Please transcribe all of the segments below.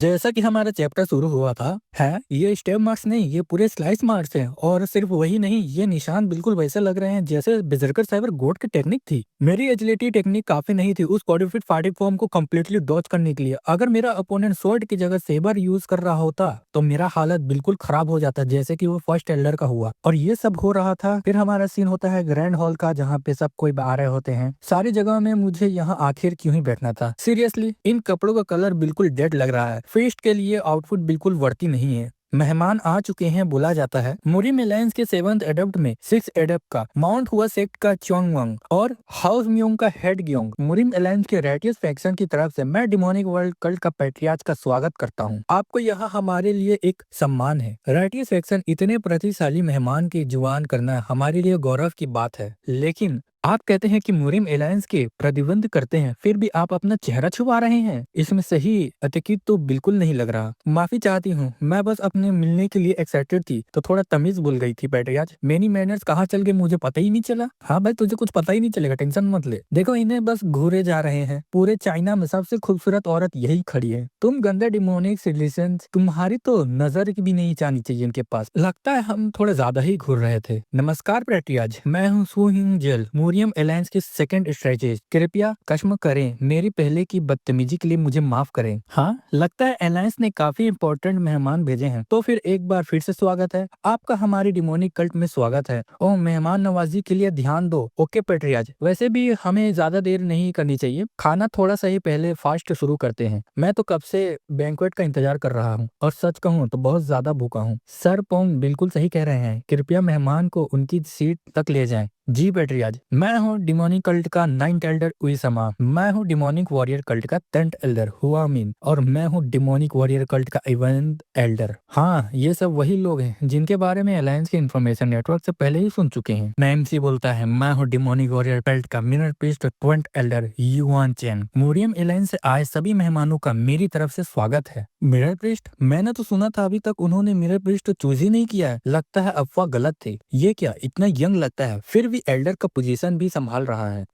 जैसा कि हमारा चैप्टर शुरू हुआ था, है ये स्टेप मार्क्स नहीं, ये पूरे स्लाइस मार्क्स हैं। और सिर्फ वही नहीं, ये निशान बिल्कुल वैसे लग रहे हैं जैसे बेर्सर्कर साइबर गोट की टेक्निक थी। मेरी एजिलिटी टेक्निक काफी नहीं थी उस कॉडिफिड फाइटिंग फॉर्म को कम्प्लीटली डॉज करने के लिए। अगर मेरा अपोनेंट स्वॉर्ड की जगह सेबर यूज कर रहा होता तो मेरा हालत बिल्कुल खराब हो जाता, जैसे कि वो फर्स्ट एल्डर का हुआ। और ये सब हो रहा था। फिर हमारा सीन होता है ग्रैंड हॉल का, जहाँ पे सब कोई आ रहे होते हैं। सारी जगह में मुझे यहाँ आखिर क्यों ही बैठना था। सीरियसली इन कपड़ों का कलर बिल्कुल डेड लग रहा है। फीस्ट के लिए आउटफिट बिल्कुल वर्ती नहीं है। मेहमान आ चुके हैं बोला जाता है। मुरिम एलायंस के 7th एडप्ट में 6 एडप्ट का माउंट हुआ सेक्ट का चोंग वंग और हाउस म्योंग का हेड ग्योंग। मुरिम एलायंस के रेटियस फैक्शन की तरफ से मैं डिमोनिक वर्ल्ड कल्ट का पैट्रियार्च का स्वागत करता हूँ। आपको यहाँ हमारे लिए एक सम्मान है। रेटियस फैक्शन इतने प्रतिशाली मेहमान की जुबान करना हमारे लिए गौरव की बात है। लेकिन आप कहते हैं कि मुरिम एलायंस के प्रतिबंध करते हैं, फिर भी आप अपना चेहरा छुपा रहे हैं। इसमें सही अतिकित तो बिल्कुल नहीं लग रहा। माफी चाहती हूँ, मैं बस अपने मिलने के लिए एक्साइटेड थी तो थोड़ा तमीज भूल गई थी पैट्रियार्च। मेरी मैनर्स कहाँ चल गए मुझे पता ही नहीं चला। हाँ भाई, तुझे कुछ पता ही नहीं चलेगा, टेंशन मत ले। देखो इन्हें बस घूरे जा रहे हैं। पूरे चाइना में सबसे खूबसूरत औरत यही खड़ी है। तुम गंदे डिमोनिक सिटिजन्स, तुम्हारी तो नजर भी नहीं जानी चाहिए इनके पास। लगता है हम थोड़ा ज्यादा ही घूर रहे थे। नमस्कार पैट्रियार्च, मैं हूँ सू हिंग जेल, मुरियम एलायंस के सेकंड स्ट्रेटेजिस्ट। कृपया क्षमा करें, मेरी पहले की बदतमीजी के लिए मुझे माफ करें। हाँ, लगता है एलायंस ने काफी इंपॉर्टेंट मेहमान भेजे हैं, तो फिर एक बार फिर से स्वागत है आपका हमारी डिमोनिक कल्ट में स्वागत है। ओह, मेहमान नवाजी के लिए ध्यान दो। ओके पैट्रियार्च, वैसे भी हमें ज्यादा देर नहीं करनी चाहिए। खाना थोड़ा सा ही पहले फास्ट शुरू करते हैं। मैं तो कब से बैंक्वेट का इंतजार कर रहा हूँ और सच कहूँ तो बहुत ज्यादा भूखा हूँ। सर पोंग बिल्कुल सही कह रहे हैं, कृपया मेहमान को उनकी सीट तक ले जाएं। जी पैट्रियार्च, मैं हूँ डिमोनिक कल्ट का 9th एल्डर उइसमा। मैं हूँ डिमोनिक वॉरियर कल्ट का 10th एल्डर हुआमिन। और मैं हूँ डिमोनिक वॉरियर कल्ट का 11th एल्डर। हाँ, ये सब वही लोग हैं जिनके बारे में अलायंस के इंफॉर्मेशन नेटवर्क से पहले ही सुन चुके हैं। मैं एमसी बोलता है। मैं हूँ डिमोनिक वॉरियर कल्ट का mirror priest 20th elder Yuan Chen. Muriam alliance से आए सभी मेहमानों का मेरी तरफ से स्वागत है। मिरर प्रीस्ट, मैंने तो सुना था अभी तक उन्होंने मिरर प्रीस्ट चूज ही नहीं किया है। लगता है अफवाह गलत थी। ये क्या, इतना यंग लगता है फिर भी एल्डर का पोजीशन भी संभाल रहा है।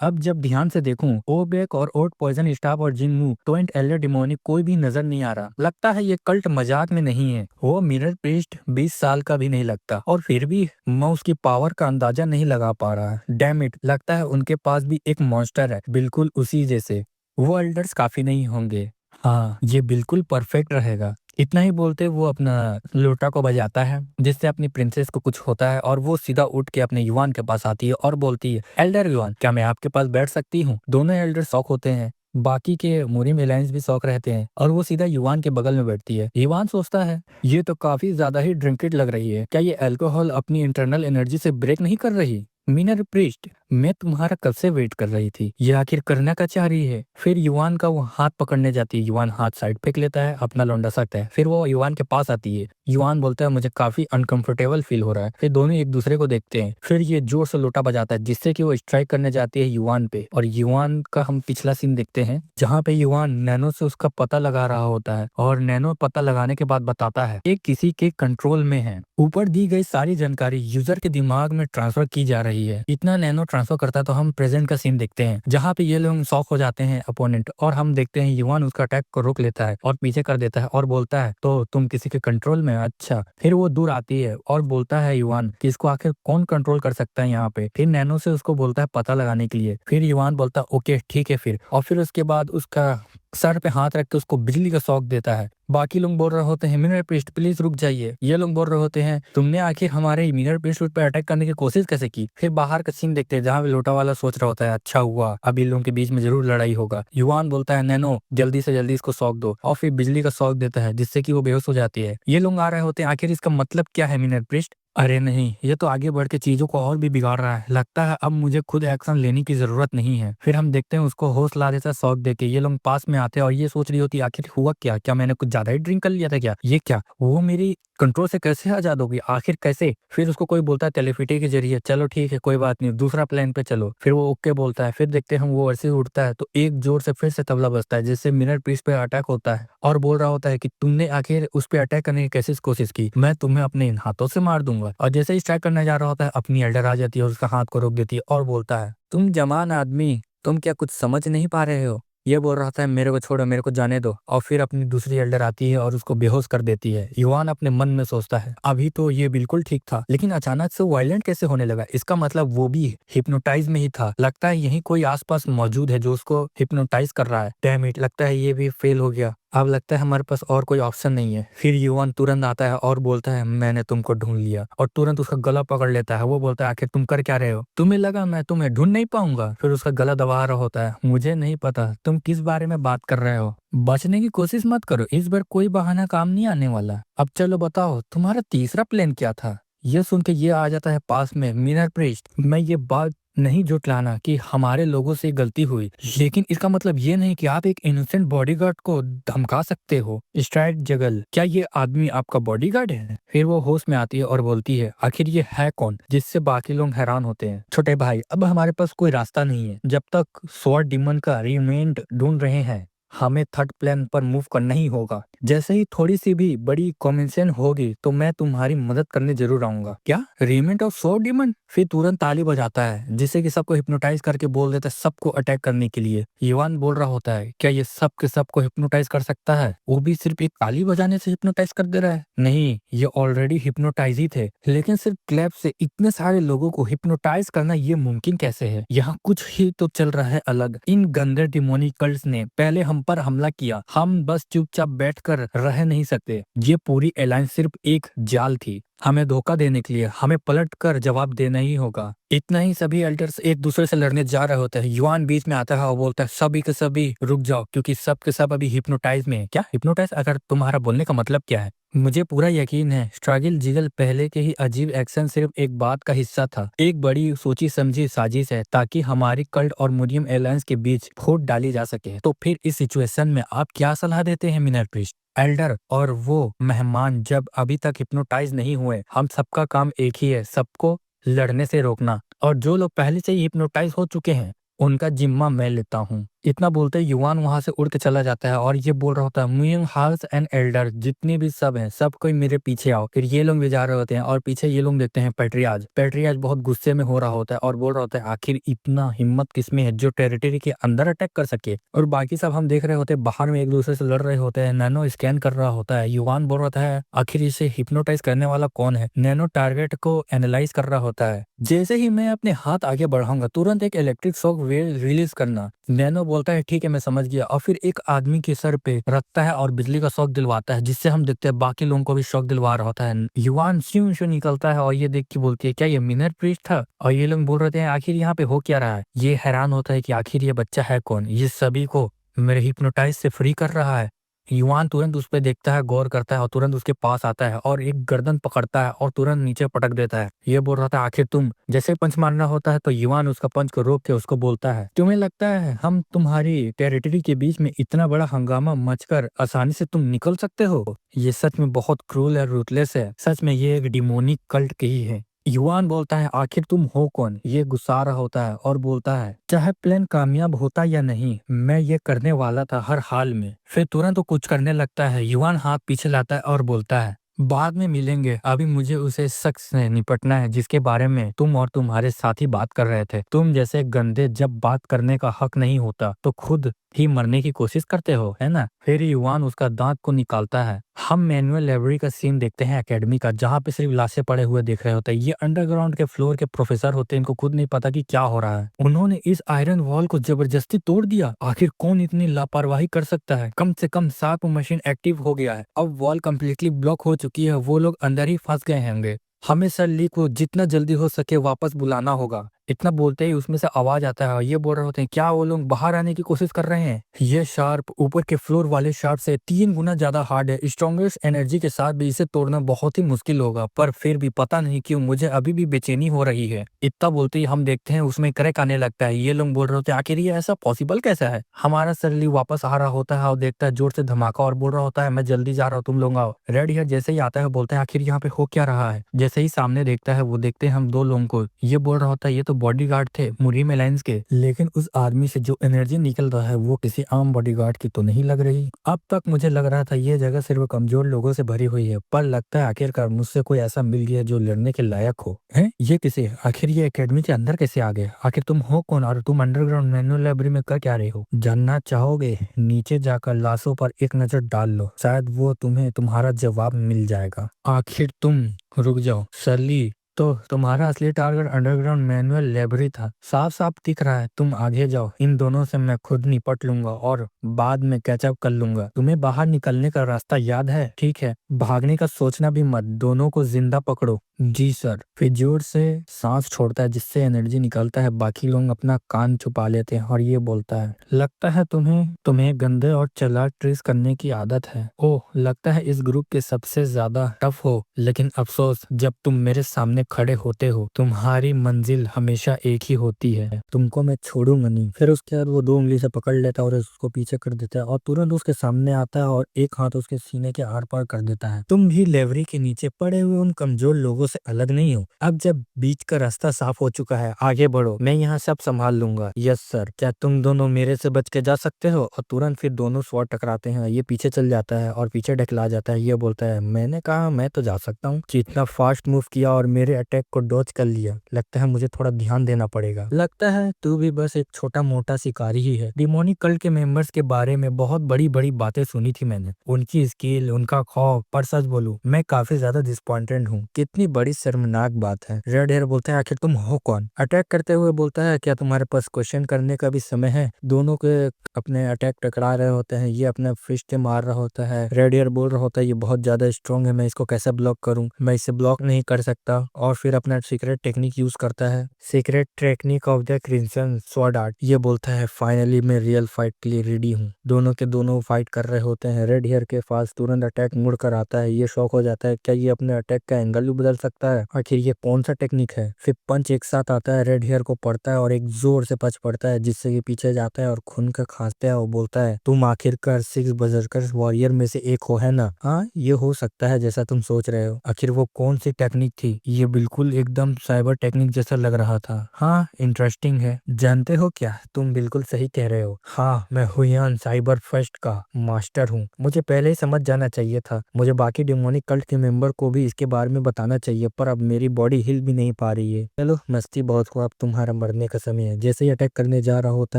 अब जब ध्यान से देखूं, ओबेक और ओट पॉइजन स्टाफ और जिनमू 20th एल्डर डिमोनिक कोई भी नजर नहीं आ रहा। लगता है ये कल्ट मजाक में नहीं है। वो मिरर प्रीस्ट 20 साल का भी नहीं लगता और फिर भी मैं उसकी पावर का अंदाजा नहीं लगा पा रहा। डैम इट, लगता है उनके पास भी एक मॉन्स्टर है बिल्कुल उसी जैसे। वो एल्डर्स काफी नहीं होंगे। हाँ, ये बिल्कुल परफेक्ट रहेगा। इतना ही बोलते वो अपना लोटा को बजाता है, जिससे अपनी प्रिंसेस को कुछ होता है और वो सीधा उठ के अपने युवान के पास आती है और बोलती है, एल्डर युवान, क्या मैं आपके पास बैठ सकती हूँ? दोनों एल्डर शौक होते हैं। बाकी के मुरिम एलायंस भी शौक रहते हैं और वो सीधा युवान के बगल में बैठती है। युवान सोचता है, ये तो काफी ज्यादा ही ड्रिंकेड लग रही है। क्या ये अल्कोहल अपनी इंटरनल एनर्जी से ब्रेक नहीं कर रही? मीनर प्रीस्ट, मैं तुम्हारा कब से वेट कर रही थी। ये आखिर करना क्या चाह रही है? फिर युवान का वो हाथ पकड़ने जाती है। युवान हाथ साइड फेंक लेता है, अपना लौंडा सकता है। फिर वो युवान के पास आती है। युवान बोलता है, मुझे काफी अनकंफर्टेबल फील हो रहा है। फिर दोनों एक दूसरे को देखते हैं। फिर ये जोर से लोटा बजाता है, जिससे कि वो स्ट्राइक करने जाती है युवान पे। और युवान का हम पिछला सीन देखते हैं, जहाँ पे युवान नैनो से उसका पता लगा रहा होता है और नैनो पता लगाने के बाद बताता है कि किसी के कंट्रोल में है। ऊपर दी गई सारी जानकारी यूजर के दिमाग में ट्रांसफर की जा रही है। इतना नैनो ट्रांसफर करता है तो हम प्रेजेंट का सीन देखते हैं, जहाँ पे ये लोग शॉक हो जाते हैं अपोनेंट, और हम देखते हैं युवान उसका अटैक को रोक लेता है और पीछे कर देता है और बोलता है, तो तुम किसी के कंट्रोल में? अच्छा। फिर वो दूर आती है और बोलता है युवान कि इसको आखिर कौन कंट्रोल कर सकता है यहाँ पे। फिर नैनो से उसको बोलता है पता लगाने के लिए। फिर युवान बोलता है ओके ठीक है फिर, और फिर उसके बाद उसका सर पे हाथ रख के उसको बिजली का शॉक देता है। बाकी लोग बोल रहे होते हैं, मिनर प्रीस्ट प्लीज रुक जाइए। ये लोग बोल रहे होते हैं, तुमने आखिर हमारे मिनर प्रीस्ट पे अटैक करने की कोशिश कैसे की? फिर बाहर का सीन देखते हैं, जहाँ लोटा वाला सोच रहा होता है, अच्छा हुआ अब इन लोगों के बीच में जरूर लड़ाई होगा। युवान बोलता है, नैनो जल्दी से जल्दी इसको शॉक दो, और फिर बिजली का शॉक देता है, जिससे कि वो बेहोश हो जाती है। ये लोग आ रहे होते हैं, आखिर इसका मतलब क्या है मिनर प्रीस्ट? अरे नहीं, ये तो आगे बढ़ के चीजों को और भी बिगाड़ रहा है। लगता है अब मुझे खुद एक्शन लेने की जरूरत नहीं है। फिर हम देखते हैं उसको होश ला देता है शॉक देके। ये लोग पास में आते हैं और ये सोच रही होती है, आखिर हुआ क्या? क्या मैंने कुछ ज्यादा ही ड्रिंक कर लिया था क्या? ये क्या, वो मेरी कंट्रोल से कैसे आजाद होगी? आखिर कैसे? फिर उसको कोई बोलता है टेलीफिटी के जरिए। चलो ठीक है, कोई बात नहीं, दूसरा प्लान पे चलो। फिर वो ओके बोलता है। फिर देखते हैं हम वो ऐसे उठता है तो एक जोर से फिर से तबला बजता है, जिससे मिनर प्रीस्ट पे अटैक होता है और बोल रहा होता है कि तुमने आखिर उस पे अटैक करने की कैसे कोशिश की? मैं तुम्हें अपने इन हाथों से मार दूंगा। और जैसे ही स्ट्राइक करने जा रहा होता है, अपनी एल्डर आ जाती है और उसका हाथ को रोक देती है और बोलता है, तुम जवान आदमी, तुम क्या कुछ समझ नहीं पा रहे हो? ये बोल रहा था मेरे को छोड़ो, मेरे को जाने दो, और फिर अपनी दूसरी एल्डर आती है और उसको बेहोश कर देती है। युवान अपने मन में सोचता है अभी तो ये बिल्कुल ठीक था, लेकिन अचानक से वायलेंट कैसे होने लगा? इसका मतलब वो भी हिप्नोटाइज में ही था। लगता है यही कोई आसपास मौजूद है जो उसको हिप्नोटाइज कर रहा है। डैम इट, लगता है ये भी फेल हो गया। अब लगता है हमारे पास और कोई ऑप्शन नहीं है। फिर युवान तुरंत आता है और बोलता है मैंने तुमको ढूंढ लिया, और तुरंत उसका गला पकड़ लेता है। वो बोलता है आखिर तुम कर क्या रहे हो? तुम्हें लगा मैं तुम्हें ढूंढ नहीं पाऊंगा? फिर उसका गला दबा रहा होता है। मुझे नहीं पता तुम किस बारे में बात कर रहे हो, बचने की कोशिश मत करो, इस बार कोई बहाना काम नहीं आने वाला। अब चलो बताओ तुम्हारा तीसरा प्लान क्या था? ये सुन के ये आ जाता है पास में मिनर प्रीस्ट। मैं ये बात नहीं जुटलाना कि हमारे लोगों से गलती हुई, लेकिन इसका मतलब ये नहीं कि आप एक इनोसेंट बॉडीगार्ड को धमका सकते हो। स्ट्राइट जगल, क्या ये आदमी आपका बॉडीगार्ड है? फिर वो होश में आती है और बोलती है आखिर ये है कौन? जिससे बाकी लोग हैरान होते हैं। छोटे भाई, अब हमारे पास कोई रास्ता नहीं है। जब तक स्वॉर्ड डिमन का रिमेंड ढूंढ रहे हैं, हमें थर्ड प्लान पर मूव करना ही होगा। जैसे ही थोड़ी सी भी बड़ी कॉम्बिनेशन होगी तो मैं तुम्हारी मदद करने जरूर आऊंगा। क्या रेमेंट ऑफ सो डिमन? फिर तुरंत ताली बजाता है जिससे कि सबको हिप्नोटाइज करके बोल देता है सबको अटैक करने के लिए। युवान बोल रहा होता है क्या ये सब के सबको हिप्नोटाइज कर सकता है? वो भी सिर्फ एक ताली बजाने से हिप्नोटाइज कर दे रहा है? नहीं, ये ऑलरेडी हिप्नोटाइज ही थे, लेकिन सिर्फ क्लैप से इतने सारे लोगों को हिप्नोटाइज करना ये मुमकिन कैसे है? यहाँ कुछ ही तो चल रहा है अलग। इन गंदे डिमोनिक कल्ट्स ने पहले हम पर हमला किया, हम बस चुपचाप बैठकर रह नहीं सकते। ये पूरी अलायंस सिर्फ एक जाल थी, हमें धोखा देने के लिए। हमें पलट कर जवाब देना ही होगा। इतना ही सभी एल्डर्स एक दूसरे से लड़ने जा रहे होते हैं। युवान बीच में आता है और बोलता है सभी के सभी रुक जाओ, क्योंकि सब के सब अभी हिप्नोटाइज में है। क्या हिप्नोटाइज? अगर तुम्हारा बोलने का मतलब क्या है? मुझे पूरा यकीन है स्ट्रगल जिगल पहले के ही अजीब एक्शन सिर्फ एक बात का हिस्सा था, एक बड़ी सोची समझी साजिश है ताकि हमारी कल्ट और मुरियम एलायंस के बीच फूट डाली जा सके। तो फिर इस सिचुएशन में आप क्या सलाह देते हैं मिनर प्रीस्ट? एल्डर और वो मेहमान जब अभी तक हिप्नोटाइज नहीं हुए, हम सबका काम एक ही है, सबको लड़ने से रोकना। और जो लोग पहले से ही हिप्नोटाइज हो चुके हैं उनका जिम्मा मैं लेता हूँ। इतना बोलते युवान वहां से उड़ के चला जाता है और ये बोल रहा होता है मुइंग हार्स एंड एल्डर जितने भी सब हैं सब कोई मेरे पीछे आओ। फिर ये लोग भी जा रहे होते हैं और पीछे ये लोग देखते हैं पेट्रियाज। पेट्रियाज बहुत गुस्से में हो रहा होता है और बोल रहा होता है आखिर इतना हिम्मत किसमें है जो टेरिटरी के अंदर अटैक कर सके। और बाकी सब हम देख रहे होते हैं बाहर में एक दूसरे से लड़ रहे होते हैं। नैनो स्कैन कर रहा होता है। युवान बोल रहा है आखिर इसे हिप्नोटाइज करने वाला कौन है? नैनो टारगेट को एनालाइज कर रहा होता है। जैसे ही मैं अपने हाथ आगे बढ़ाऊंगा तुरंत एक इलेक्ट्रिक शॉक वेव रिलीज करना। नैनो बोलता है ठीक है मैं समझ गया, और फिर एक आदमी के सर पे रखता है और बिजली का शॉक दिलवाता है, जिससे हम देखते हैं बाकी लोगों को भी शॉक दिलवा रहा होता है। युवान श्यू श्यू निकलता है और ये देख के बोलती है क्या ये मिनर प्रीस्ट था? और ये लोग बोल रहे हैं आखिर यहाँ पे हो क्या रहा है? ये हैरान होता है कि आखिर ये बच्चा है कौन, ये सभी को मेरे हिप्नोटाइज से फ्री कर रहा है। युवान तुरंत उस पर देखता है, गौर करता है और तुरंत उसके पास आता है और एक गर्दन पकड़ता है और तुरंत नीचे पटक देता है। ये बोल रहा था आखिर तुम? जैसे पंच मारना होता है तो युवान उसका पंच को रोक के उसको बोलता है तुम्हें लगता है हम तुम्हारी टेरिटरी के बीच में इतना बड़ा हंगामा मचकर आसानी से तुम निकल सकते हो? ये सच में बहुत क्रूल और रूथलेस है। सच में ये एक डिमोनिक कल्ट की ही है। युवान बोलता है आखिर तुम हो कौन? ये गुस्सा रहा होता है और बोलता है चाहे प्लान कामयाब होता या नहीं मैं ये करने वाला था हर हाल में। फिर तुरंत वो कुछ करने लगता है। युवान हाथ पीछे लाता है और बोलता है बाद में मिलेंगे, अभी मुझे उसे शख्स से निपटना है जिसके बारे में तुम और तुम्हारे साथी बात कर रहे थे। तुम जैसे गंदे जब बात करने का हक नहीं होता तो खुद ही मरने की कोशिश करते हो, है ना? फिर युवान उसका दांत को निकालता है। हम मैनुअल लाइब्रेरी का सीन देखते हैं एकेडमी का, जहाँ पे सिर्फ लाशें पड़े हुए दिख रहे होते हैं। ये अंडरग्राउंड के फ्लोर के प्रोफेसर होते हैं, इनको खुद नहीं पता कि क्या हो रहा है। उन्होंने इस आयरन वॉल को जबरदस्ती तोड़ दिया। आखिर कौन इतनी लापरवाही कर सकता है? कम से कम 7 मशीन एक्टिव हो गया है, अब वॉल कम्प्लीटली ब्लॉक हो चुकी है। वो लोग अंदर ही फंस गए होंगे। हमें सर ली को जितना जल्दी हो सके वापस बुलाना होगा। इतना बोलते ही उसमें से आवाज आता है और ये बोल रहे होते हैं क्या वो लोग बाहर आने की कोशिश कर रहे हैं? ये शार्प ऊपर के फ्लोर वाले शार्प से 3 गुना ज्यादा हार्ड है। स्ट्रॉन्गेस्ट एनर्जी के साथ भी इसे तोड़ना बहुत ही मुश्किल होगा, पर फिर भी पता नहीं क्यों मुझे अभी भी बेचैनी हो रही है। इतना बोलते ही हम देखते हैं उसमें क्रैक आने लगता है। ये लोग बोल रहे होते हैं आखिर ये ऐसा पॉसिबल कैसा है? हमारा सरली वापस आ रहा होता है और देखता है जोर से धमाका और बोल रहा होता है मैं जल्दी जा रहा हूँ, तुम लोग आओ। रेड हेयर जैसे ही आता है बोलता है आखिर यहाँ पे हो क्या रहा है? जैसे ही सामने देखता है वो देखते हैं हम 2 लोगों को। ये बोल रहा होता है ये तो बॉडीगार्ड थे मुरीम एलायंस के, लेकिन उस आदमी से जो एनर्जी निकल रहा है वो किसी आम बॉडीगार्ड की तो नहीं लग रही। अब तक मुझे लग रहा था ये जगह सिर्फ कमजोर लोगों से भरी हुई है, पर लगता है आखिरकार मुझसे कोई ऐसा मिल गया जो लड़ने के लायक हो। हैं? ये किसे? आखिर ये एकेडमी के अंदर कैसे आ गए? आखिर तुम हो कौन और तुम अंडरग्राउंड मैनुअल लाइब्रेरी में कर क्या रहे हो? जानना चाहोगे? नीचे जाकर लाशों पर एक नजर डाल लो, शायद वो तुम्हें तुम्हारा जवाब मिल जाएगा। आखिर तुम रुक जाओ सली, तो तुम्हारा असली टारगेट अंडरग्राउंड मैनुअल लाइब्रेरी था। साफ साफ दिख रहा है। तुम आगे जाओ, इन दोनों से मैं खुद निपट लूंगा और बाद में कैचअप कर लूंगा। तुम्हें बाहर निकलने का रास्ता याद है? ठीक है, भागने का सोचना भी मत, दोनों को जिंदा पकड़ो। जी सर। फिर जोर से सांस छोड़ता है जिससे एनर्जी निकलता है। बाकी लोग अपना कान छुपा लेते हैं और ये बोलता है, लगता है तुम्हें तुम्हें गंदे और चालाक ट्रेस करने की आदत है। ओह, लगता है इस ग्रुप के सबसे ज्यादा टफ हो, लेकिन अफसोस जब तुम मेरे सामने खड़े होते हो तुम्हारी मंजिल हमेशा एक ही होती है। तुमको मैं छोड़ूंगा नहीं। फिर उसके बाद वो 2 उंगली से पकड़ लेता है और उसको पीछे कर देता है और तुरंत उसके सामने आता है और एक हाथ उसके सीने के आर पार कर देता है। तुम भी लेवरी के नीचे पड़े हुए उन कमजोर लोगों से अलग नहीं हो। अब जब बीच का रास्ता साफ हो चुका है, आगे बढ़ो, मैं यहाँ सब संभाल लूंगा। Yes sir. क्या तुम दोनों मेरे से बच के जा सकते हो? और तुरंत फिर दोनों स्वॉर्ड टकराते हैं। ये पीछे चल जाता है और पीछे ढकला जाता है। ये बोलता है, मैंने कहा मैं तो जा सकता हूँ। इतना फास्ट मूव किया और मेरे अटैक को डॉज कर लिया। लगता है मुझे थोड़ा ध्यान देना पड़ेगा। लगता है तू भी बस एक छोटा मोटा शिकारी ही है। डिमोनिक कल्ट के मेंबर्स के बारे में बहुत बड़ी बड़ी बातें सुनी थी मैंने, उनकी स्किल, उनका खौफ, पर सच बोलूं मैं काफी ज्यादा डिसअपॉइंटेड हूँ। कितनी बड़ी शर्मनाक बात है। रेड हेयर बोलता है, आखिर तुम हो कौन? अटैक करते हुए बोलता है, क्या तुम्हारे पास क्वेश्चन करने का भी समय है? दोनों के अपने अटैक टकरा रहे होते हैं। ये अपने फिस्ट से मार रहा होता है। रेड हेयर बोल रहा होता है, ये बहुत ज्यादा स्ट्रॉन्ग है, मैं इसको कैसे ब्लॉक करूं? मैं इसे ब्लॉक नहीं कर सकता। और फिर अपना सीक्रेट टेक्निक यूज करता है, secret technique of the crimson sword art. ये बोलता है, फाइनली मैं रियल फाइट के लिए रेडी हूँ। दोनों के दोनों फाइट कर रहे होते हैं। रेड हेयर के पास तुरंत अटैक मुड़ कर आता है। ये शॉक हो जाता है, क्या ये अपने अटैक का एंगल भी बदल सकता है? आखिर ये कौन सा टेक्निक है? फिर पंच एक साथ आता है, रेड हेयर को पड़ता है और एक जोर से पंच पड़ता है जिससे ये पीछे जाता है और खून का खांसता है और बोलता है, तुम आखिरकार 6 बजरकर वॉरियर में से एक हो, है ना? हाँ, ये हो सकता है जैसा तुम सोच रहे हो। आखिर वो कौन सी टेक्निक थी? ये बिल्कुल एकदम साइबर टेक्निक जैसा लग रहा था। हाँ, इंटरेस्टिंग है। जानते हो क्या, तुम बिल्कुल सही कह रहे हो। हाँ, मैं हुयान साइबर फर्स्ट का मास्टर हूँ। मुझे पहले ही समझ जाना चाहिए था। मुझे बाकी डिमोनिक कल्ट के मेंबर को भी इसके बारे में बताना चाहिए, पर अब मेरी बॉडी हिल भी नहीं पा रही है। चलो, मस्ती बहुत हुआ, अब तुम्हारा मरने का समय है। जैसे ही अटैक करने जा रहा होता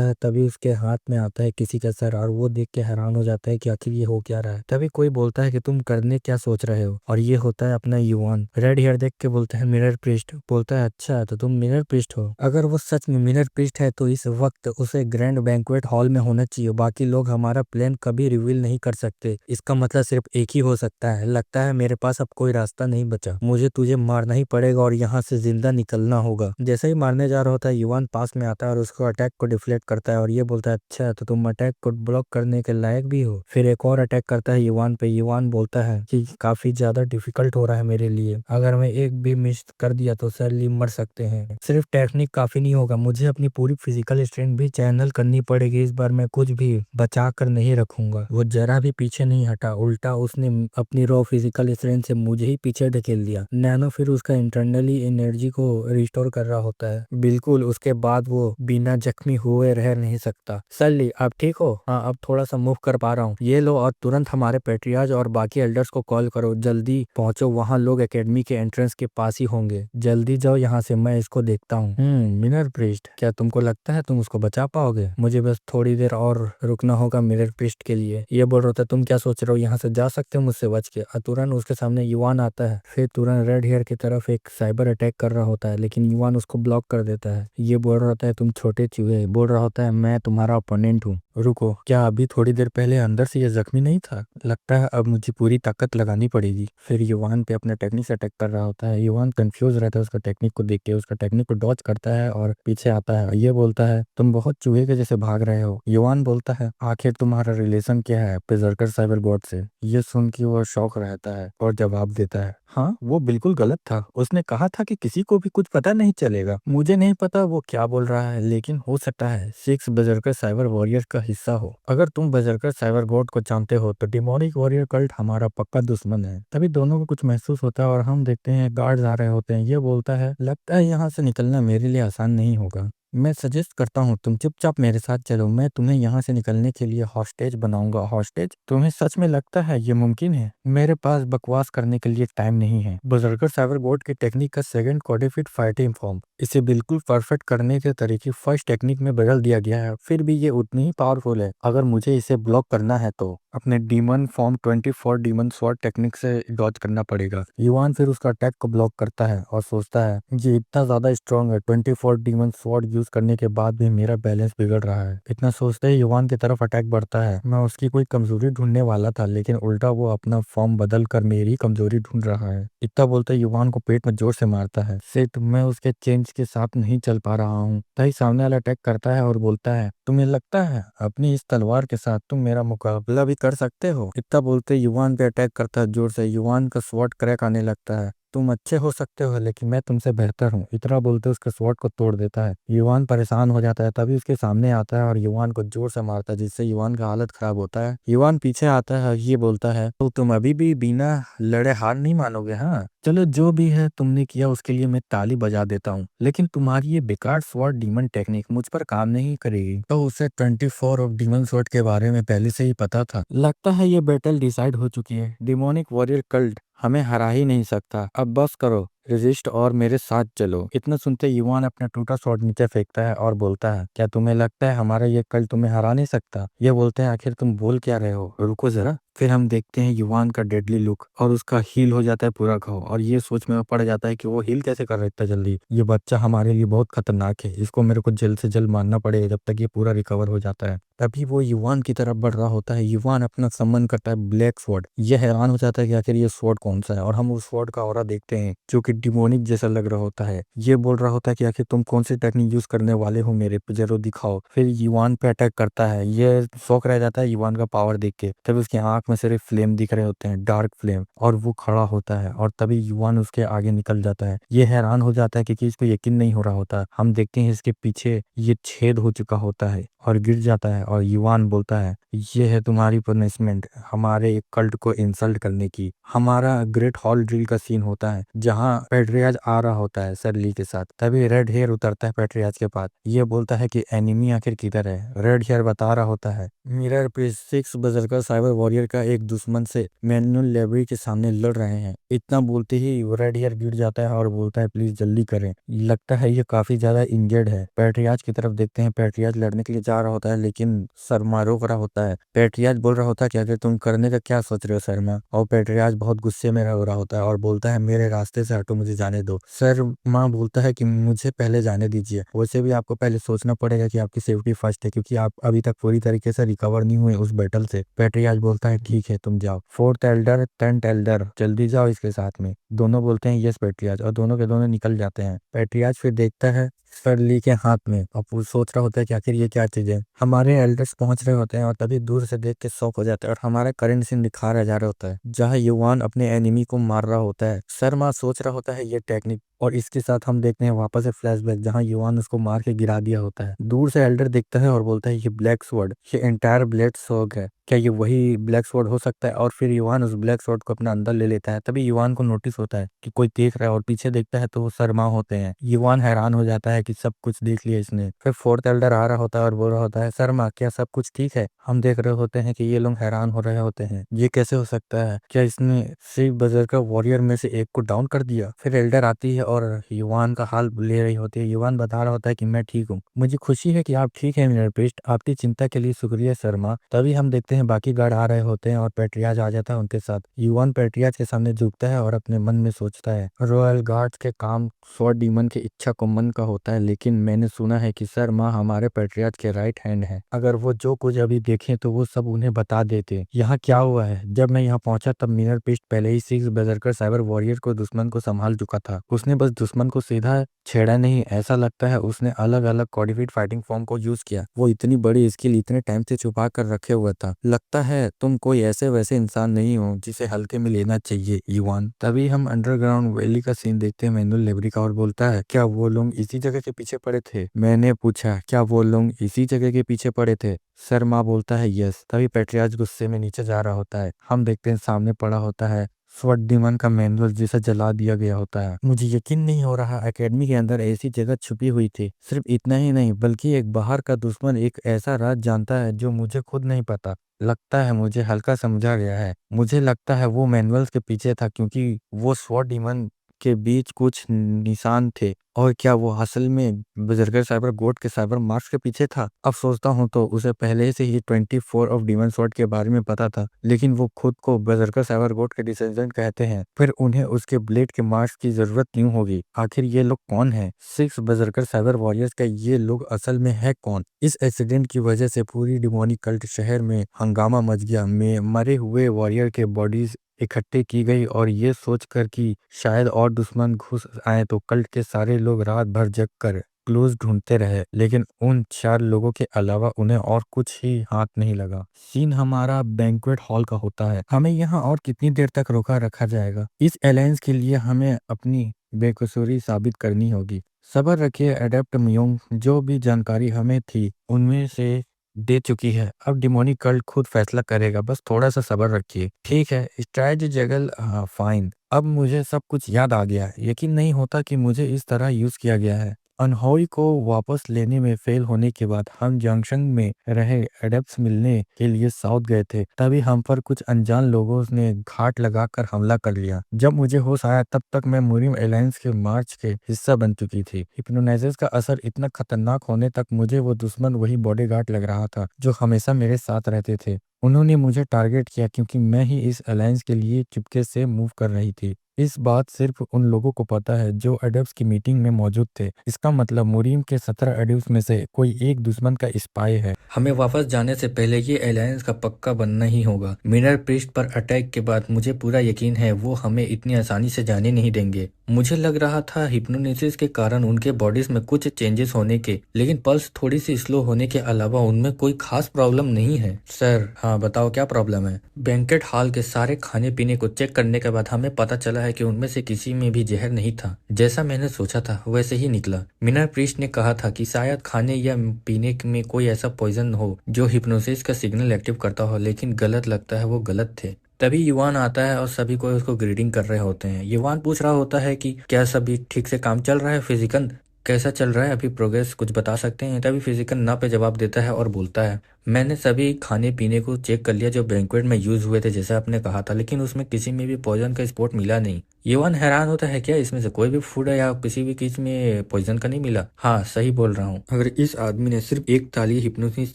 है तभी उसके हाथ में आता है किसी का सर और वो देख के हैरान हो जाता है कि आखिर ये हो क्या रहा है। तभी कोई बोलता है कि तुम करने क्या सोच रहे हो, और ये होता है अपना युवान। रेड हेयर देख के बोलता है, मिरर प्रिस्ट। बोलता है, अच्छा तो तुम मिरर प्रिस्ट हो। अगर वो सच में मिरर प्रिस्ट है तो इस वक्त उसे ग्रैंड बैंक्वेट हॉल में होना चाहिए। बाकी लोग हमारा प्लान कभी रिवील नहीं कर सकते। इसका मतलब सिर्फ एक ही हो सकता है। लगता है मेरे पास अब कोई रास्ता नहीं बचा। मुझे तुझे मारना ही पड़ेगा और यहाँ से जिंदा निकलना होगा। जैसे ही मारने जा रहा होता है, युवान पास में आता है और उसको अटैक को डिफ्लेक्ट करता है और ये बोलता है, अच्छा तो तुम अटैक को ब्लॉक करने के लायक भी हो। फिर एक और अटैक करता है युवान पे। युवान बोलता है कि काफी ज्यादा डिफिकल्ट हो रहा है मेरे लिए, अगर मैं एक भी मिस कर दिया तो सैली मर सकते हैं। सिर्फ टेक्निक काफी नहीं होगा, मुझे अपनी पूरी फिजिकल स्ट्रेंथ भी चैनल करनी पड़ेगी। इस बार मैं कुछ भी बचा कर नहीं रखूंगा। वो जरा भी पीछे नहीं हटा, उल्टा उसने अपनी रॉ फिजिकल स्ट्रेंथ से मुझे ही पीछे ढकेल दिया। नैनो फिर उसका इंटरनली एनर्जी को रिस्टोर कर रहा होता है। बिल्कुल, उसके बाद वो बिना जख्मी हुए रह नहीं सकता। सैली, आप ठीक हो? हाँ, अब थोड़ा सा मूव कर पा रहा हूँ। ये लो, और तुरंत हमारे पेट्रियाज और बाकी एल्डर्स को कॉल करो। जल्दी पहुंचो, वहाँ लोग एकेडमी के एंट्रेंस के पास ही होंगे। जल्दी जाओ यहाँ से, मैं इसको देखता हूँ। मिरर प्रिस्ट, क्या तुमको लगता है तुम उसको बचा पाओगे? मुझे बस थोड़ी देर और रुकना होगा मिरर प्रिस्ट के लिए। ये बोल रहा था, तुम क्या सोच रहे हो, यहाँ से जा सकते हो मुझसे बच के? तुरंत उसके सामने युवान आता है। फिर तुरंत रेड हेयर की तरफ एक साइबर अटैक कर रहा होता है, लेकिन युवान उसको ब्लॉक कर देता है। ये बोल रहा होता है, तुम छोटे चूहे। बोल रहा होता है, मैं तुम्हारा ओपोनेंट हूँ। रुको, क्या अभी थोड़ी देर पहले अंदर से ये जख्मी नहीं था? लगता है अब मुझे पूरी ताकत लगानी पड़ेगी। फिर युवान पे अपने टेक्निक से अटैक कर रहा होता है। युवान कंफ्यूज रहता है उसका टेक्निक को देख के, उसका टेक्निक को डॉज करता है और पीछे आता है। ये बोलता है, तुम बहुत चूहे के जैसे भाग रहे हो। युवान बोलता है, आखिर तुम्हारा रिलेशन क्या है बेर्सर्कर साइबर गॉड से? ये सुन के वो शौक रहता है और जवाब देता है, हाँ, वो बिल्कुल गलत था। उसने कहा था कि किसी को भी कुछ पता नहीं चलेगा। मुझे नहीं पता वो क्या बोल रहा है, लेकिन हो सकता है सिक्स बजरकर साइबर वॉरियर का हिस्सा हो। अगर तुम बजरकर साइबर गॉड को जानते हो तो डिमोनिक वॉरियर कल्ट हमारा पक्का दुश्मन है। तभी दोनों को कुछ महसूस होता है और हम देखते हैं गार्ड्स आ रहे होते हैं। ये बोलता है, लगता है यहाँ से निकलना मेरे लिए आसान नहीं होगा। मैं सजेस्ट करता हूँ तुम चुपचाप मेरे साथ चलो। मैं तुम्हें यहाँ से निकलने के लिए हॉस्टेज बनाऊंगा। हॉस्टेज? तुम्हें सच में लगता है ये मुमकिन है? मेरे पास बकवास करने के लिए टाइम नहीं है। बजरकर साइबर बोर्ड की टेक्निक का सेकंड कोडिफाइड फाइटिंग फॉर्म, इसे बिल्कुल परफेक्ट करने के तरीके फर्स्ट टेक्निक में बदल दिया गया है। फिर भी ये उतनी ही पावरफुल है। अगर मुझे इसे ब्लॉक करना है तो अपने demon form 24 demon sword technique से डॉज करना पड़ेगा। युवान फिर उसका अटैक को ब्लॉक करता है और सोचता है ये इतना ज्यादा स्ट्रांग है, 24 डीमन स्वॉर्ड यूज करने के बाद भी मेरा बैलेंस बिगड़ रहा है। इतना सोचते ही युवान की तरफ अटैक बढ़ता है। मैं उसकी कोई कमजोरी ढूंढने वाला था, लेकिन उल्टा वो अपना फॉर्म बदल कर मेरी कमजोरी ढूंढ रहा है। इतना बोलते युवान को पेट में जोर से मारता है। सिर्फ मैं उसके चेंज के साथ नहीं चल पा रहा हूँ। तभी सामने वाला अटैक करता है और बोलता है, तुम्हें लगता है अपनी इस तलवार के साथ तुम मेरा मुकाबला भी कर सकते हो? इतना बोलते युवान पे अटैक करता है जोर से। युवान का स्वॉर्ड क्रैक आने लगता है। तुम अच्छे हो सकते हो, लेकिन मैं तुमसे बेहतर हूँ। इतना बोलते उसके स्वॉर्ड को तोड़ देता है। युवान परेशान हो जाता है। तभी उसके सामने आता है और युवान को जोर से मारता है, जिससे युवान का हालत खराब होता है। युवान पीछे आता है, ये बोलता है, तो तुम अभी भी बिना लड़े हार नहीं मानोगे? हाँ चलो, जो भी है तुमने किया उसके लिए मैं ताली बजा देता हूँ, लेकिन तुम्हारी ये बेकार स्वॉर्ड डीमन टेक्निक मुझ पर काम नहीं करेगी। तो उसे 24 ऑफ डीमन स्वॉर्ड के बारे में पहले से ही पता था। लगता है ये बैटल डिसाइड हो चुकी है। डिमोनिक वॉरियर कल्ट हमें हरा ही नहीं सकता। अब बस करो, रजिस्ट और मेरे साथ चलो। इतना सुनते युवान अपना टूटा स्वॉर्ड नीचे फेंकता है और बोलता है, क्या तुम्हें लगता है हमारा ये कल्ट तुम्हें हरा नहीं सकता? ये बोलते हैं, आखिर तुम बोल क्या रहे हो? रुको जरा। फिर हम देखते हैं युवान का डेडली लुक और उसका हील हो जाता है पूरा घाव। और ये सोच में वो पड़ जाता है कि वो हील कैसे कर रहा है इतना जल्दी। ये बच्चा हमारे लिए बहुत खतरनाक है, इसको मेरे को जल्द से जल्द मारना पड़ेगा जब तक ये पूरा रिकवर हो जाता है। तभी वो युवान की तरफ बढ़ रहा होता है। युवान अपना सम्मन करता है ब्लैक स्वॉर्ड। ये हैरान हो जाता है कि आखिर ये स्वॉर्ड कौन सा है, और हम उस स्वॉर्ड का ऑरा देखते हैं जो कि डिमोनिक जैसा लग रहा होता है। ये बोल रहा होता है कि आखिर तुम कौन सी टेक्निक यूज करने वाले हो, मेरे पे जरूर दिखाओ। फिर युवान पे अटैक करता है। ये शौक रह जाता है युवान का पावर देख के। तभी उसकी आंख में सिर्फ फ्लेम दिख रहे होते हैं, डार्क फ्लेम, और वो खड़ा होता है। और तभी युवान उसके आगे निकल जाता है। ये हैरान हो जाता है क्योंकि इसको यकीन नहीं हो रहा होता। हम देखते हैं इसके पीछे ये छेद हो चुका होता है और गिर जाता है। और युवान बोलता है, ये है तुम्हारी पनिशमेंट हमारे एक कल्ट को इंसल्ट करने की। हमारा ग्रेट हॉल ड्रिल का सीन होता है जहाँ पेट्रियाज आ रहा होता है सरली के साथ। तभी रेड हेयर उतरता है पेट्रियाज के पास। ये बोलता है कि एनिमी आखिर किधर है? रेड हेयर बता रहा होता है, मिरर पे सिक्स बजरकर साइबर वॉरियर का एक दुश्मन से मैनुअल लेबरी के सामने लड़ रहे हैं। इतना बोलते ही रेड हेयर गिर जाता है और बोलता है, प्लीज जल्दी करें, लगता है ये काफी ज्यादा इंजर्ड है। पेट्रियाज की तरफ देखते हैं। पेट्रियाज लड़ने के लिए जा रहा होता है, लेकिन शर्मा रोक रहा होता है। पेट्रियाज बोल रहा होता है कि अगर तुम करने का क्या सोच रहे हो शर्मा? और पेट्रियाज बहुत गुस्से में हो रहा होता है और बोलता है, मेरे रास्ते से हटो, मुझे जाने दो। शर्मा बोलता है कि मुझे पहले जाने दीजिए। वैसे भी आपको पहले सोचना पड़ेगा कि आपकी सेफ्टी फर्स्ट है, क्योंकि आप अभी तक पूरी तरीके से रिकवर नहीं हुए उस बैटल से। पेट्रियाज बोलता है, ठीक है तुम जाओ। फोर्थ एल्डर, 10th एल्डर, जल्दी जाओ इसके साथ में। दोनों बोलते हैं यस पेट्रियाज, और दोनों के दोनों निकल जाते हैं। पेट्रियाज फिर देखता है सरली के हाथ में। अब वो सोच रहा होता है कि आखिर ये क्या चीज है। हमारे एल्डर्स पहुंच रहे होते हैं और तभी दूर से देख के शॉक हो जाता है, और हमारा करंट सीन दिखा रहा जा रहा होता है जहाँ युवान अपने एनिमी को मार रहा होता है। शर्मा सोच रहा होता है ये टेक्निक, और इसके साथ हम देखते हैं वापस से फ्लैशबैक जहाँ युवान उसको मार के गिरा दिया होता है। दूर से एल्डर देखता है और बोलता है, ये ब्लैक स्वॉर्ड, ये एंटायर ब्लेड स्वॉर्ड है, क्या ये वही ब्लैक स्वॉर्ड हो सकता है? और फिर युवान उस ब्लैक स्वॉर्ड को अपने अंदर ले लेता है। तभी युवान को नोटिस होता है कि कोई देख रहा है, और पीछे देखता है तो वो शर्मा होते हैं। युवान हैरान हो जाता है कि सब कुछ देख लिया इसने। फिर फोर्थ एल्डर आ रहा होता है और बोल रहा होता है, शर्मा क्या सब कुछ ठीक है? हम देख रहे होते हैं कि ये लोग हैरान हो रहे होते हैं, ये कैसे हो सकता है? क्या इसने सिर्फ बजरकर वॉरियर में से एक को डाउन कर दिया? फिर एल्डर आती है और युवान का हाल ले रही होती है। युवान बता रहा होता है कि मैं ठीक हूँ, मुझे खुशी है कि आप ठीक है मिनर प्रीस्ट, आपकी चिंता के लिए शुक्रिया शर्मा। तभी हम देखते हैं बाकी गार्ड आ रहे होते हैं और पेट्रियाज आ जाता है उनके साथ। युवान पेट्रियाज के सामने झुकता है और अपने मन में सोचता है, रॉयल गार्ड्स के काम स्वॉर्ड डीमन की इच्छा को मन का होता है, लेकिन मैंने सुना है कि सर माँ हमारे पेट्रियाज के राइट हैंड है। अगर वो जो कुछ अभी देखें तो वो सब उन्हें बता देते। यहाँ क्या हुआ है? जब मैं यहाँ पहुंचा तब मिनर पिस्ट पहले ही सिक्स बजरकर साइबर वॉरियर को दुश्मन को संभाल चुका था। उसने बस दुश्मन को सीधा छेड़ा नहीं, ऐसा लगता है उसने अलग अलग कॉडिफाइड फाइटिंग फॉर्म को यूज किया। वो इतनी बड़ी स्किल इतने टाइम से छुपा कर रखे हुआ था, लगता है तुम कोई ऐसे वैसे इंसान नहीं हो जिसे हल्के में लेना चाहिए युवान। तभी हम अंडरग्राउंड वैली का सीन देखते हैं। मैनुअल लेबरी का और बोलता है, क्या वो लोग इसी जगह के पीछे पड़े थे? मैंने पूछा, क्या वो लोग इसी जगह के पीछे पड़े थे? सर माँ बोलता है यस। तभी पेट्रियाज गुस्से में नीचे जा रहा होता है। हम देखते हैं सामने पड़ा होता है स्वॉट डीमन का मैनुअल जिसे जला दिया गया होता है। मुझे यकीन नहीं हो रहा एकेडमी के अंदर ऐसी जगह छुपी हुई थी। सिर्फ इतना ही नहीं बल्कि एक बाहर का दुश्मन एक ऐसा राज जानता है जो मुझे खुद नहीं पता। लगता है मुझे हल्का समझा गया है। मुझे लगता है वो मैनुअल्स के पीछे था क्योंकि वो स्वॉट डीमन के बीच कुछ निशान थे। और क्या वो असल में बजरगर साइबर गोट के साइबर मार्क्स के पीछे था? अब सोचता हूँ तो उसे पहले से ही 24 ऑफ डीमन स्वॉर्ड के बारे में पता था, लेकिन वो खुद को बजरगर साइबर गोट के डिसेंडेंट कहते हैं। फिर उन्हें उसके ब्लेड के मार्क्स की जरूरत क्यों होगी? आखिर ये लोग कौन है? 6 बजरगर साइबर वॉरियर्स का ये लोग असल में है कौन? इस एक्सीडेंट की वजह से पूरी डिमोनिक कल्ट शहर में हंगामा मच गया। में मरे हुए वॉरियर के बॉडीज इकट्ठे की गई और ये सोचकर कि शायद और दुश्मन घुस आए तो कल्ट के सारे लोग रात भर जग कर क्लूज ढूंढते रहे, लेकिन उन 4 लोगों के अलावा उन्हें और कुछ ही हाथ नहीं लगा। सीन हमारा बैंक्वेट हॉल का होता है। हमें यहाँ और कितनी देर तक रोका रखा जाएगा? इस अलायंस के लिए हमें अपनी बेकसूरी साबित करनी होगी। सब्र रखिए एडेप्ट मियोंग, जो भी जानकारी हमें थी उनमें से दे चुकी है। अब डिमोनिक कल्ट खुद फैसला करेगा, बस थोड़ा सा सब्र रखिए। ठीक है स्ट्रैज जगल, हाँ फाइन। अब मुझे सब कुछ याद आ गया। यकीन नहीं होता कि मुझे इस तरह यूज किया गया है। अनहोई को वापस लेने में फेल होने के बाद हम जंक्शन में रहे एडेप्ट्स मिलने के लिए साउथ गए थे। तभी हम पर कुछ अनजान लोगों ने घाट लगाकर हमला कर लिया। जब मुझे होश आया तब तक मैं मुरिम एलायंस के मार्च के हिस्सा बन चुकी थी। हिप्नोटाइजर्स का असर इतना खतरनाक होने तक मुझे वो दुश्मन वही बॉडीगार्ड लग रहा था जो हमेशा मेरे साथ रहते थे। उन्होंने मुझे टारगेट किया क्योंकि मैं ही इस अलायंस के लिए चुपके से मूव कर रही थी। इस बात सिर्फ उन लोगों को पता है जो एडप्स की मीटिंग में मौजूद थे। इसका मतलब मुरीम के 17 एडप्स में से कोई एक दुश्मन का स्पाई है। हमें वापस जाने से पहले ये अलायंस का पक्का बनना ही होगा। मिरर प्रीस्ट पर अटैक के बाद मुझे पूरा यकीन है वो हमें इतनी आसानी से जाने नहीं देंगे। मुझे लग रहा था हिप्नोसिस के कारण उनके बॉडीज में कुछ चेंजेस होने के, लेकिन पल्स थोड़ी सी स्लो होने के अलावा उनमें कोई खास प्रॉब्लम नहीं है। सर हाँ बताओ क्या प्रॉब्लम है? बैंकेट हॉल के सारे खाने पीने को चेक करने के बाद हमें पता चला है कि उनमें से किसी में भी जहर नहीं था। जैसा मैंने सोचा था वैसे ही निकला। मिनर प्रीस्ट ने कहा था कि शायद खाने या पीने में कोई ऐसा पॉइजन हो जो हिप्नोसिस का सिग्नल एक्टिव करता हो, लेकिन गलत लगता है वो गलत थे। तभी युवान आता है और सभी को उसको ग्रीटिंग कर रहे होते हैं। युवान पूछ रहा होता है कि क्या सभी ठीक से काम चल रहा है? फिजिकल कैसा चल रहा है अभी? प्रोग्रेस कुछ बता सकते हैं? तभी फिजिकल ना पे जवाब देता है और बोलता है, मैंने सभी खाने पीने को चेक कर लिया जो बैंक्वेट में यूज हुए थे जैसा आपने कहा था, लेकिन उसमें किसी में भी पॉइजन का स्पॉट मिला नहीं। युवान हैरान होता है, क्या इसमें से कोई भी फूड है या किसी भी चीज में पॉइजन का नहीं मिला? हाँ सही बोल रहा हूँ। अगर इस आदमी ने सिर्फ एक ताली हिप्नोसिस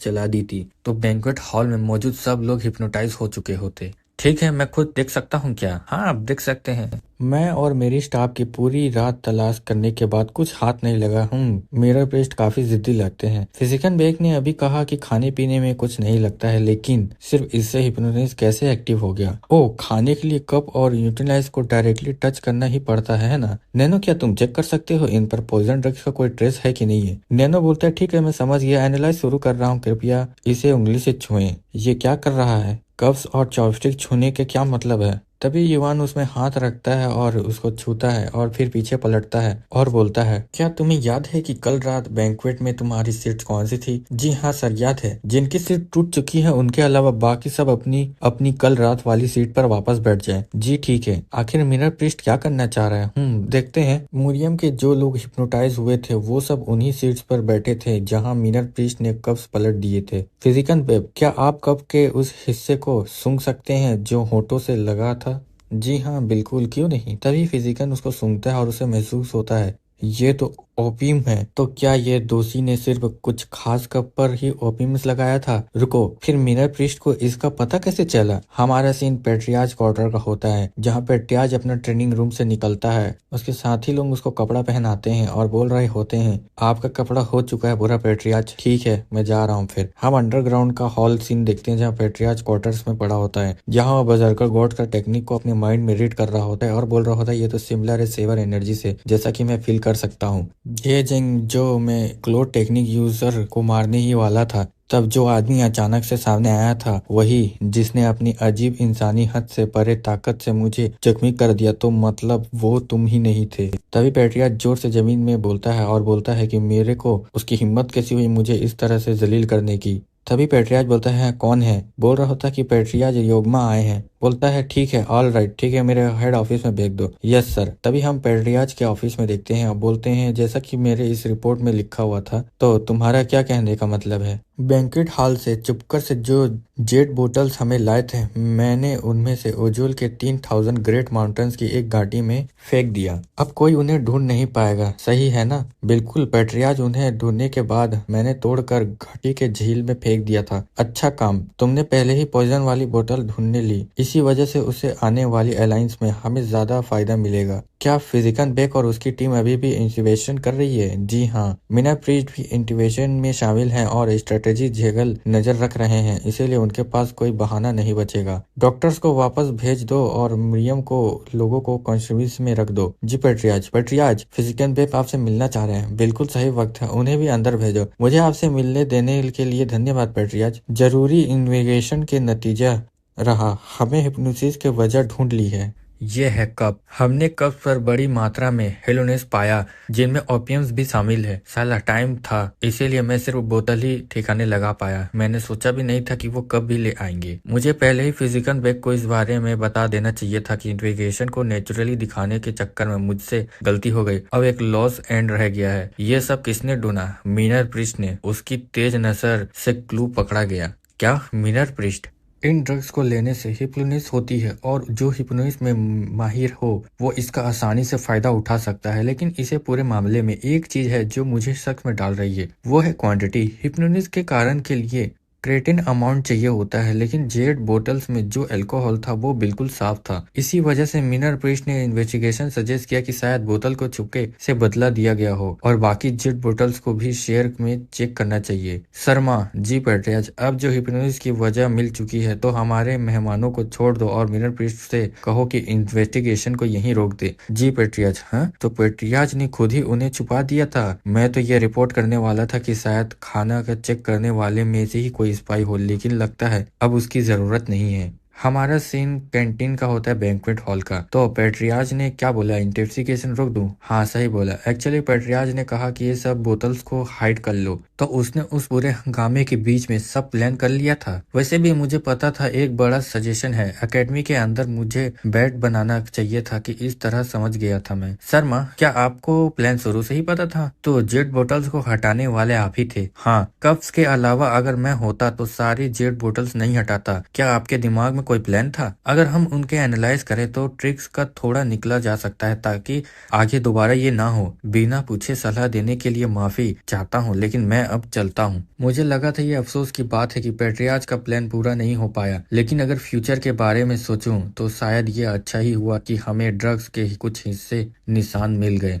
चला दी थी तो बैंक्वेट हॉल में मौजूद सब लोग हिप्नोटाइज हो चुके होते। ठीक है मैं खुद देख सकता हूँ क्या? हाँ आप देख सकते हैं। मैं और मेरी स्टाफ की पूरी रात तलाश करने के बाद कुछ हाथ नहीं लगा हूँ। मेरा पेस्ट काफी जिद्दी लगते हैं। फिजिकल बेक ने अभी कहा कि खाने पीने में कुछ नहीं लगता है, लेकिन सिर्फ इससे हिप्नोसिस कैसे एक्टिव हो गया? ओ खाने के लिए कप और यूटिलाइज को डायरेक्टली टच करना ही पड़ता है ना? नैनो क्या तुम चेक कर सकते हो इन पर पॉइजन ड्रग्स का कोई ट्रेस है कि नहीं है? नैनो बोलता है ठीक है मैं समझ गया, एनालाइज शुरू कर रहा हूँ, कृपया इसे उंगली से छुएं। ये क्या कर रहा है? कप्स और चॉपस्टिक छूने के क्या मतलब है? तभी युवान उसमें हाथ रखता है और उसको छूता है और फिर पीछे पलटता है और बोलता है, क्या तुम्हें याद है कि कल रात बैंक्वेट में तुम्हारी सीट कौन सी थी? जी हाँ सर याद है। जिनकी सीट टूट चुकी है उनके अलावा बाकी सब अपनी अपनी कल रात वाली सीट पर वापस बैठ जाए। जी ठीक है। आखिर मिरर प्रीस्ट क्या करना चाह रहा है? देखते हैं। मुरियम के जो लोग हिप्नोटाइज हुए थे वो सब उन्हीं सीट्स पर बैठे थे जहाँ मिरर प्रीस्ट ने कप्स पलट दिए थे। फिजिकल बेब क्या आप कप के उस हिस्से को सूंघ सकते हैं जो होठों से लगा था? जी हाँ बिल्कुल, क्यों नहीं। तभी फिजिकल उसको सूंघता है और उसे महसूस होता है ये तो ओपियम है। तो क्या ये दोषी ने सिर्फ कुछ खास कप पर ही ओपियम्स लगाया था? रुको, फिर मिरर प्रीस्ट को इसका पता कैसे चला? हमारा सीन पेट्रियाज क्वार्टर का होता है जहाँ पेट्रियाज अपना ट्रेनिंग रूम से निकलता है। उसके साथी लोग उसको कपड़ा पहनाते हैं और बोल रहे होते हैं, आपका कपड़ा हो चुका है बुरा पेट्रियाज। ठीक है मैं जा रहा हूँ। फिर हम अंडरग्राउंड का हॉल सीन देखते हैं जहाँ पेट्रियाज क्वार्टर्स में पड़ा होता है, जहाँ वो बजरकर गॉड का टेक्निक को अपने माइंड में रीड कर रहा होता है और बोल रहा होता है ये तो सिमिलर है सेवर एनर्जी से, जैसा कि मैं फील कर सकता हूँ। ये जंग जो मैं क्लोड टेक्निक यूजर को मारने ही वाला था, तब जो आदमी अचानक से सामने आया था, वही जिसने अपनी अजीब इंसानी हद से परे ताकत से मुझे जख्मी कर दिया, तो मतलब वो तुम ही नहीं थे। तभी पेट्रिया जोर से जमीन में बोलता है और बोलता है कि मेरे को उसकी हिम्मत कैसी हुई मुझे इस तरह से जलील करने की। तभी पेट्रियाज बोलता है कौन है। बोल रहा होता कि पेट्रियाज योगमा आए हैं। बोलता है ठीक है, ऑल राइट, ठीक है, मेरे हेड ऑफिस में भेज दो। Yes sir. तभी हम पेट्रियाज के ऑफिस में देखते हैं और बोलते हैं जैसा कि मेरे इस रिपोर्ट में लिखा हुआ था, तो तुम्हारा क्या कहने का मतलब है। बैंक्वेट हॉल से चुपकर से जो जेट बोतल्स हमें लाए थे, मैंने उनमें से ओजुअल के 3000 ग्रेट माउंटेन्स की एक गाड़ी में फेंक दिया। अब कोई उन्हें ढूंढ नहीं पाएगा, सही है ना। बिल्कुल पेट्रियाज, उन्हें ढूंढने के बाद मैंने तोड़कर घाटी के झील में फेंक दिया था। अच्छा काम, तुमने पहले ही पॉइजन वाली बोतल ढूंढने ली, इसी वजह से उसे आने वाली अलायंस में हमें ज्यादा फायदा मिलेगा। क्या फिजिकन बेक और उसकी टीम अभी भी इंटिवेशन कर रही है। जी हाँ, मीना प्रीस्ट भी इंटिवेशन में शामिल हैं और स्ट्रेटेजी झेगल नजर रख रहे हैं, इसीलिए उनके पास कोई बहाना नहीं बचेगा। डॉक्टर्स को वापस भेज दो और मरियम को लोगों को कॉन्स्टेबल्स में रख दो। जी पेट्रियाज। पेट्रियाज, फिजिकन बेक आपसे मिलना चाह रहे हैं। बिल्कुल सही वक्त है, उन्हें भी अंदर भेजो। मुझे आपसे मिलने देने के लिए धन्यवाद पेट्रियाज। जरूरी इन्वेस्टिगेशन के नतीजा रहा, हमें हिप्नोसिस की वजह ढूंढ ली है। ये है कप। हमने कप पर बड़ी मात्रा में हेलोनेस पाया, जिनमें ओपियम्स भी शामिल है। साला टाइम था, इसीलिए मैं सिर्फ बोतल ही ठिकाने लगा पाया। मैंने सोचा भी नहीं था कि वो कब भी ले आएंगे। मुझे पहले ही फिजिकल बेक को इस बारे में बता देना चाहिए था कि इन्वेस्टिगेशन को नेचुरली दिखाने के चक्कर में मुझसे गलती हो गई। अब एक लॉस एंड रह गया है। ये सब किसने ढूंढा। मीनर प्रिस्ट ने। उसकी तेज नजर से क्लू पकड़ा गया। क्या। मीनर प्रिस्ट। इन ड्रग्स को लेने से हिप्नोसिस होती है और जो हिप्नोसिस में माहिर हो वो इसका आसानी से फायदा उठा सकता है, लेकिन इसे पूरे मामले में एक चीज है जो मुझे शक में डाल रही है, वो है क्वांटिटी। हिप्नोसिस के कारण के लिए क्रेटिन अमाउंट चाहिए होता है, लेकिन जेड बोतल्स में जो अल्कोहल था वो बिल्कुल साफ था। इसी वजह से मीनर प्रीस्ट ने इन्वेस्टिगेशन सजेस्ट किया कि शायद बोतल को चुपके से बदला दिया गया हो और बाकी जेड बोतल्स को भी शेयर में चेक करना चाहिए। शर्मा। जी पेट्रियाज, अब जो हिप्नोसिस की वजह मिल चुकी है तो हमारे मेहमानों को छोड़ दो और मीनर प्रीस्ट से कहो कि इन्वेस्टिगेशन को यहीं रोक दे। जी पेट्रियाज। हाँ, तो पेट्रियाज ने खुद ही उन्हें छुपा दिया था। मैं तो ये रिपोर्ट करने वाला था कि शायद खाना का चेक करने वाले में से ही कोई स्पाई हो, लेकिन लगता है अब उसकी जरूरत नहीं है। हमारा सीन कैंटीन का होता है बैंक्वेट हॉल का। तो पेट्रियाज ने क्या बोला, इन्वेस्टिगेशन रोक दूं। हाँ सही बोला। एक्चुअली पेट्रियाज ने कहा कि ये सब बोतल्स को हाइड कर लो, तो उसने उस पूरे हंगामे के बीच में सब प्लान कर लिया था। वैसे भी मुझे पता था, एक बड़ा सजेशन है, एकेडमी के अंदर मुझे बैट बनाना चाहिए था कि इस तरह समझ गया था मैं। शर्मा, क्या आपको प्लान शुरू से ही पता था। तो जेट बोतल्स को हटाने वाले आप ही थे। हाँ, कप्स के अलावा अगर मैं होता तो सारी जेट बोतल्स नहीं हटाता। क्या आपके दिमाग में कोई प्लान था। अगर हम उनके एनालाइज करें तो ट्रिक्स का थोड़ा निकला जा सकता है, ताकि आगे दोबारा ये ना हो। बिना पूछे सलाह देने के लिए माफी चाहता हूँ, लेकिन मैं अब चलता हूँ। मुझे लगा था ये अफसोस की बात है कि पेट्रियाज का प्लान पूरा नहीं हो पाया, लेकिन अगर फ्यूचर के बारे में सोचूं तो शायद ये अच्छा ही हुआ कि हमें ड्रग्स के कुछ हिस्से निशान मिल गए।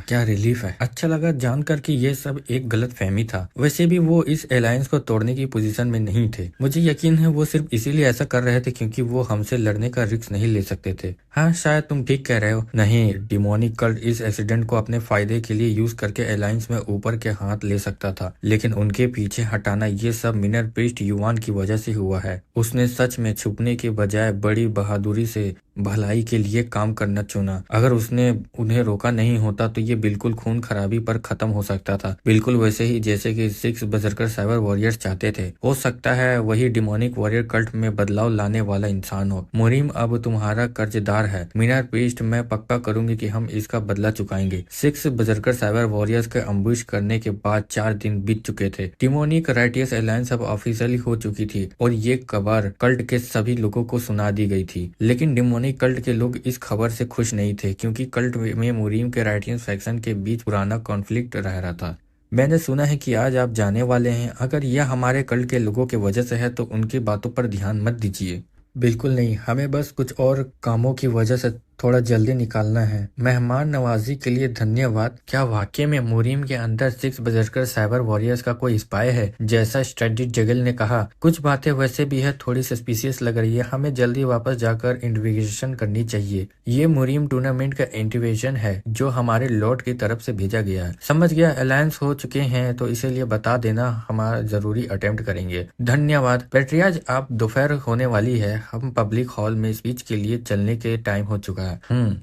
क्या रिलीफ है। अच्छा लगा जानकर कि ये सब एक गलत फहमी था। वैसे भी वो इस अलायंस को तोड़ने की पोजीशन में नहीं थे। मुझे यकीन है वो सिर्फ इसीलिए ऐसा कर रहे थे क्योंकि वो हमसे लड़ने का रिस्क नहीं ले सकते थे। हाँ शायद तुम ठीक कह रहे हो। नहीं, डिमोनिक कल्ट इस एक्सीडेंट को अपने फायदे के लिए यूज करके अलायंस में ऊपर के हाथ ले सकता था, लेकिन उनके पीछे हटाना ये सब मिनर प्रीस्ट युवान की वजह से हुआ है। उसने सच में छुपने के बजाय बड़ी बहादुरी से भलाई के लिए काम करना चुना। अगर उसने उन्हें रोका नहीं होता तो ये बिल्कुल खून खराबी पर खत्म हो सकता था, बिल्कुल वैसे ही जैसे कि 6 बजरकर साइबर वॉरियर्स चाहते थे। हो सकता है वही डिमोनिक वॉरियर कल्ट में बदलाव लाने वाला इंसान हो। मुरीम अब तुम्हारा कर्जदार है। मिनर प्रीस्ट, मैं पक्का करूंगी कि हम इसका बदला चुकाएंगे। 6 बजरकर साइबर वॉरियर्स के अम्बुश करने के बाद 4 दिन बीत चुके थे। डिमोनिक राइटियस अलायंस अब ऑफिशियली हो चुकी थी और ये खबर कल्ट के सभी लोगों को सुना दी गई थी, लेकिन डिमोनिक कल्ट के लोग इस खबर से खुश नहीं थे क्योंकि कल्ट में मुरीम के राइटियंस फैक्शन के बीच पुराना कॉन्फ्लिक्ट रह रहा था। मैंने सुना है कि आज आप जाने वाले हैं। अगर यह हमारे कल्ट के लोगों की वजह से है तो उनकी बातों पर ध्यान मत दीजिए। बिल्कुल नहीं, हमें बस कुछ और कामों की वजह से थोड़ा जल्दी निकालना है। मेहमान नवाजी के लिए धन्यवाद। क्या वाकई में मुरीम के अंदर 6 बजकर साइबर वॉरियर्स का कोई स्पाई है, जैसा स्ट्रेटेजिक जगल ने कहा? कुछ बातें वैसे भी है थोड़ी सस्पिशियस लग रही है। हमें जल्दी वापस जाकर इन्वेस्टिगेशन करनी चाहिए। ये मुरीम टूर्नामेंट का इंटिमेशन है जो हमारे लॉर्ड की तरफ से भेजा गया है। समझ गया, अलायंस हो चुके हैं तो इसीलिए बता देना, हमारा जरूरी अटेम्प्ट करेंगे। धन्यवाद पेट्रियाज। आप दोपहर होने वाली है, हम पब्लिक हॉल में स्पीच के लिए चलने के टाइम हो चुका है।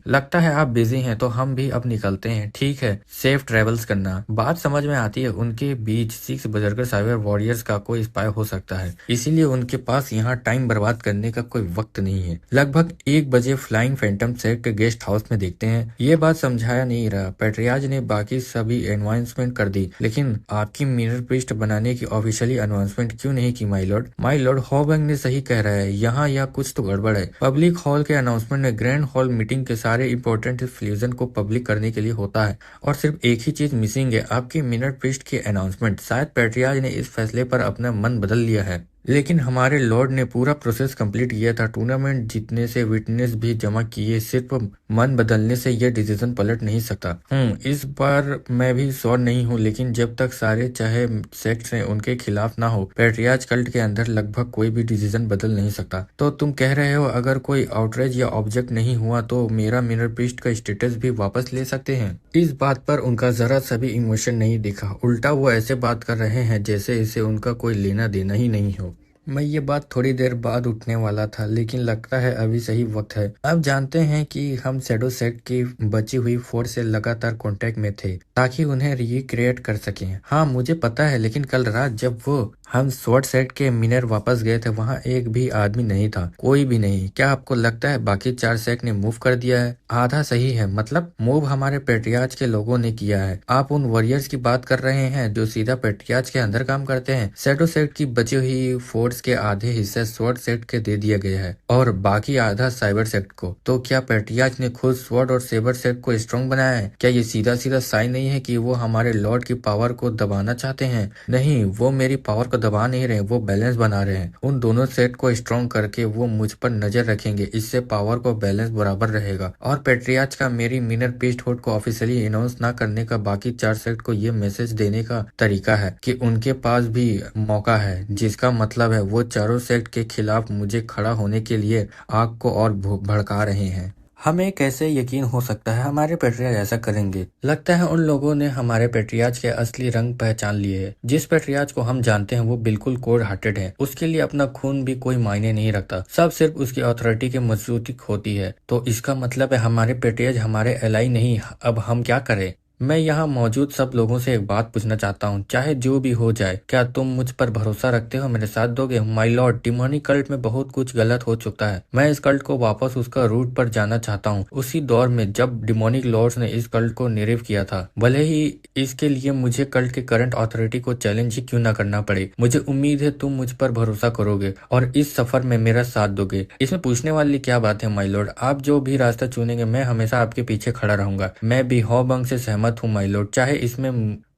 लगता है आप बिजी हैं तो हम भी अब निकलते हैं। ठीक है, सेफ ट्रेवल्स करना। बात समझ में आती है, उनके बीच 6 बजकर साइबर वॉरियर्स का कोई स्पाई हो सकता है, इसीलिए उनके पास यहाँ टाइम बर्बाद करने का कोई वक्त नहीं है। लगभग 1 बजे फ्लाइंग फैंटम सेट के गेस्ट हाउस में देखते हैं। ये बात समझाया नहीं रहा। पेट्रियाज ने बाकी सभी एडवांसमेंट कर दी, लेकिन आपकी मिरर पृष्ठ बनाने की ऑफिशियली अनाउंसमेंट क्यों नहीं की माय लॉर्ड? माय लॉर्ड हॉबंग ने सही कह रहा है, यहाँ या कुछ तो गड़बड़ है। पब्लिक हॉल के अनाउंसमेंट में ग्रैंड हॉल मीटिंग के सारे इंपॉर्टेंट फ्यूजन को पब्लिक करने के लिए होता है, और सिर्फ एक ही चीज मिसिंग है, आपकी मिनट पृष्ठ की अनाउंसमेंट। शायद पेट्रियाज ने इस फैसले पर अपना मन बदल लिया है, लेकिन हमारे लॉर्ड ने पूरा प्रोसेस कंप्लीट किया था। टूर्नामेंट जीतने से विटनेस भी जमा किए, सिर्फ मन बदलने से यह डिसीजन पलट नहीं सकता। इस बार मैं भी श्योर नहीं हूँ, लेकिन जब तक सारे चाहे सेक्ट्स हैं उनके खिलाफ ना हो, पेट्रियाज कल्ट के अंदर लगभग कोई भी डिसीजन बदल नहीं सकता। तो तुम कह रहे हो अगर कोई आउटरेज या ऑब्जेक्ट नहीं हुआ तो मेरा मिरर पृष्ठ का स्टेटस भी वापस ले सकते हैं? इस बात पर उनका जरा सा भी इमोशन नहीं दिखा, उल्टा वो ऐसे बात कर रहे हैं जैसे इसे उनका कोई लेना देना ही नहीं हो। मैं ये बात थोड़ी देर बाद उठने वाला था, लेकिन लगता है अभी सही वक्त है। आप जानते हैं कि हम शैडो सेट की बची हुई फोर्स से लगातार कांटेक्ट में थे ताकि उन्हें रिक्रिएट कर सकें। हाँ मुझे पता है, लेकिन कल रात जब हम स्वॉर्ड सेट के मिनर वापस गए थे, वहाँ एक भी आदमी नहीं था, कोई भी नहीं। क्या आपको लगता है बाकी 4 सेट ने मूव कर दिया है? आधा सही है, मतलब मूव हमारे पेट्रियाज के लोगों ने किया है। आप उन वॉरियर्स की बात कर रहे हैं जो सीधा पेट्रियाज के अंदर काम करते हैं। शैडो सेट की बची हुई फोर्स के आधे हिस्से स्वॉर्ड सेट के दे दिया गया है और बाकी आधा साइबर सेट को। तो क्या पेट्रियाज ने खुद स्वॉर्ड और सेबर सेट को स्ट्रॉन्ग बनाया है? क्या ये सीधा सीधा साइन नहीं है कि वो हमारे लॉर्ड की पावर को दबाना चाहते हैं? नहीं, वो मेरी पावर को दबा नहीं रहे, वो बैलेंस बना रहे हैं। उन दोनों सेट को स्ट्रॉन्ग करके वो मुझ पर नजर रखेंगे, इससे पावर को बैलेंस बराबर रहेगा। और पेट्रियाज का मेरी मिनर पीस्टहुड को ऑफिशियली अनाउंस ना करने का बाकी 4 सेट को ये मैसेज देने का तरीका है कि उनके पास भी मौका है, जिसका मतलब है वो चारों सेट के खिलाफ मुझे खड़ा होने के लिए आग को और भड़का रहे हैं। हमें कैसे यकीन हो सकता है हमारे पेट्रियाज ऐसा करेंगे? लगता है उन लोगों ने हमारे पेट्रियाज के असली रंग पहचान लिए हैं। जिस पेट्रियाज को हम जानते हैं वो बिल्कुल कोल्ड हार्टेड है, उसके लिए अपना खून भी कोई मायने नहीं रखता, सब सिर्फ उसकी अथॉरिटी की मजबूती होती है। तो इसका मतलब है हमारे पेट्रियाज हमारे एलाई नहीं। अब हम क्या करें? मैं यहाँ मौजूद सब लोगों से एक बात पूछना चाहता हूँ, चाहे जो भी हो जाए, क्या तुम मुझ पर भरोसा रखते हो? मेरे साथ दोगे? माय लॉर्ड, डिमोनिक कल्ट में बहुत कुछ गलत हो चुका है। मैं इस कल्ट को वापस उसका रूट पर जाना चाहता हूँ, उसी दौर में जब डिमोनिक लॉर्ड्स ने इस कल्ट को निर्व किया था, भले ही इसके लिए मुझे कल्ट के करंट अथॉरिटी को चैलेंज ही क्यों न करना पड़े। मुझे उम्मीद है तुम मुझ पर भरोसा करोगे और इस सफर में मेरा साथ दोगे। इसमें पूछने वाली क्या बात है माय लॉर्ड? आप जो भी रास्ता चुनेंगे मैं हमेशा आपके पीछे खड़ा रहूंगा। मैं भी हॉबंग से सहमत हूँ माय लॉर्ड, चाहे इसमें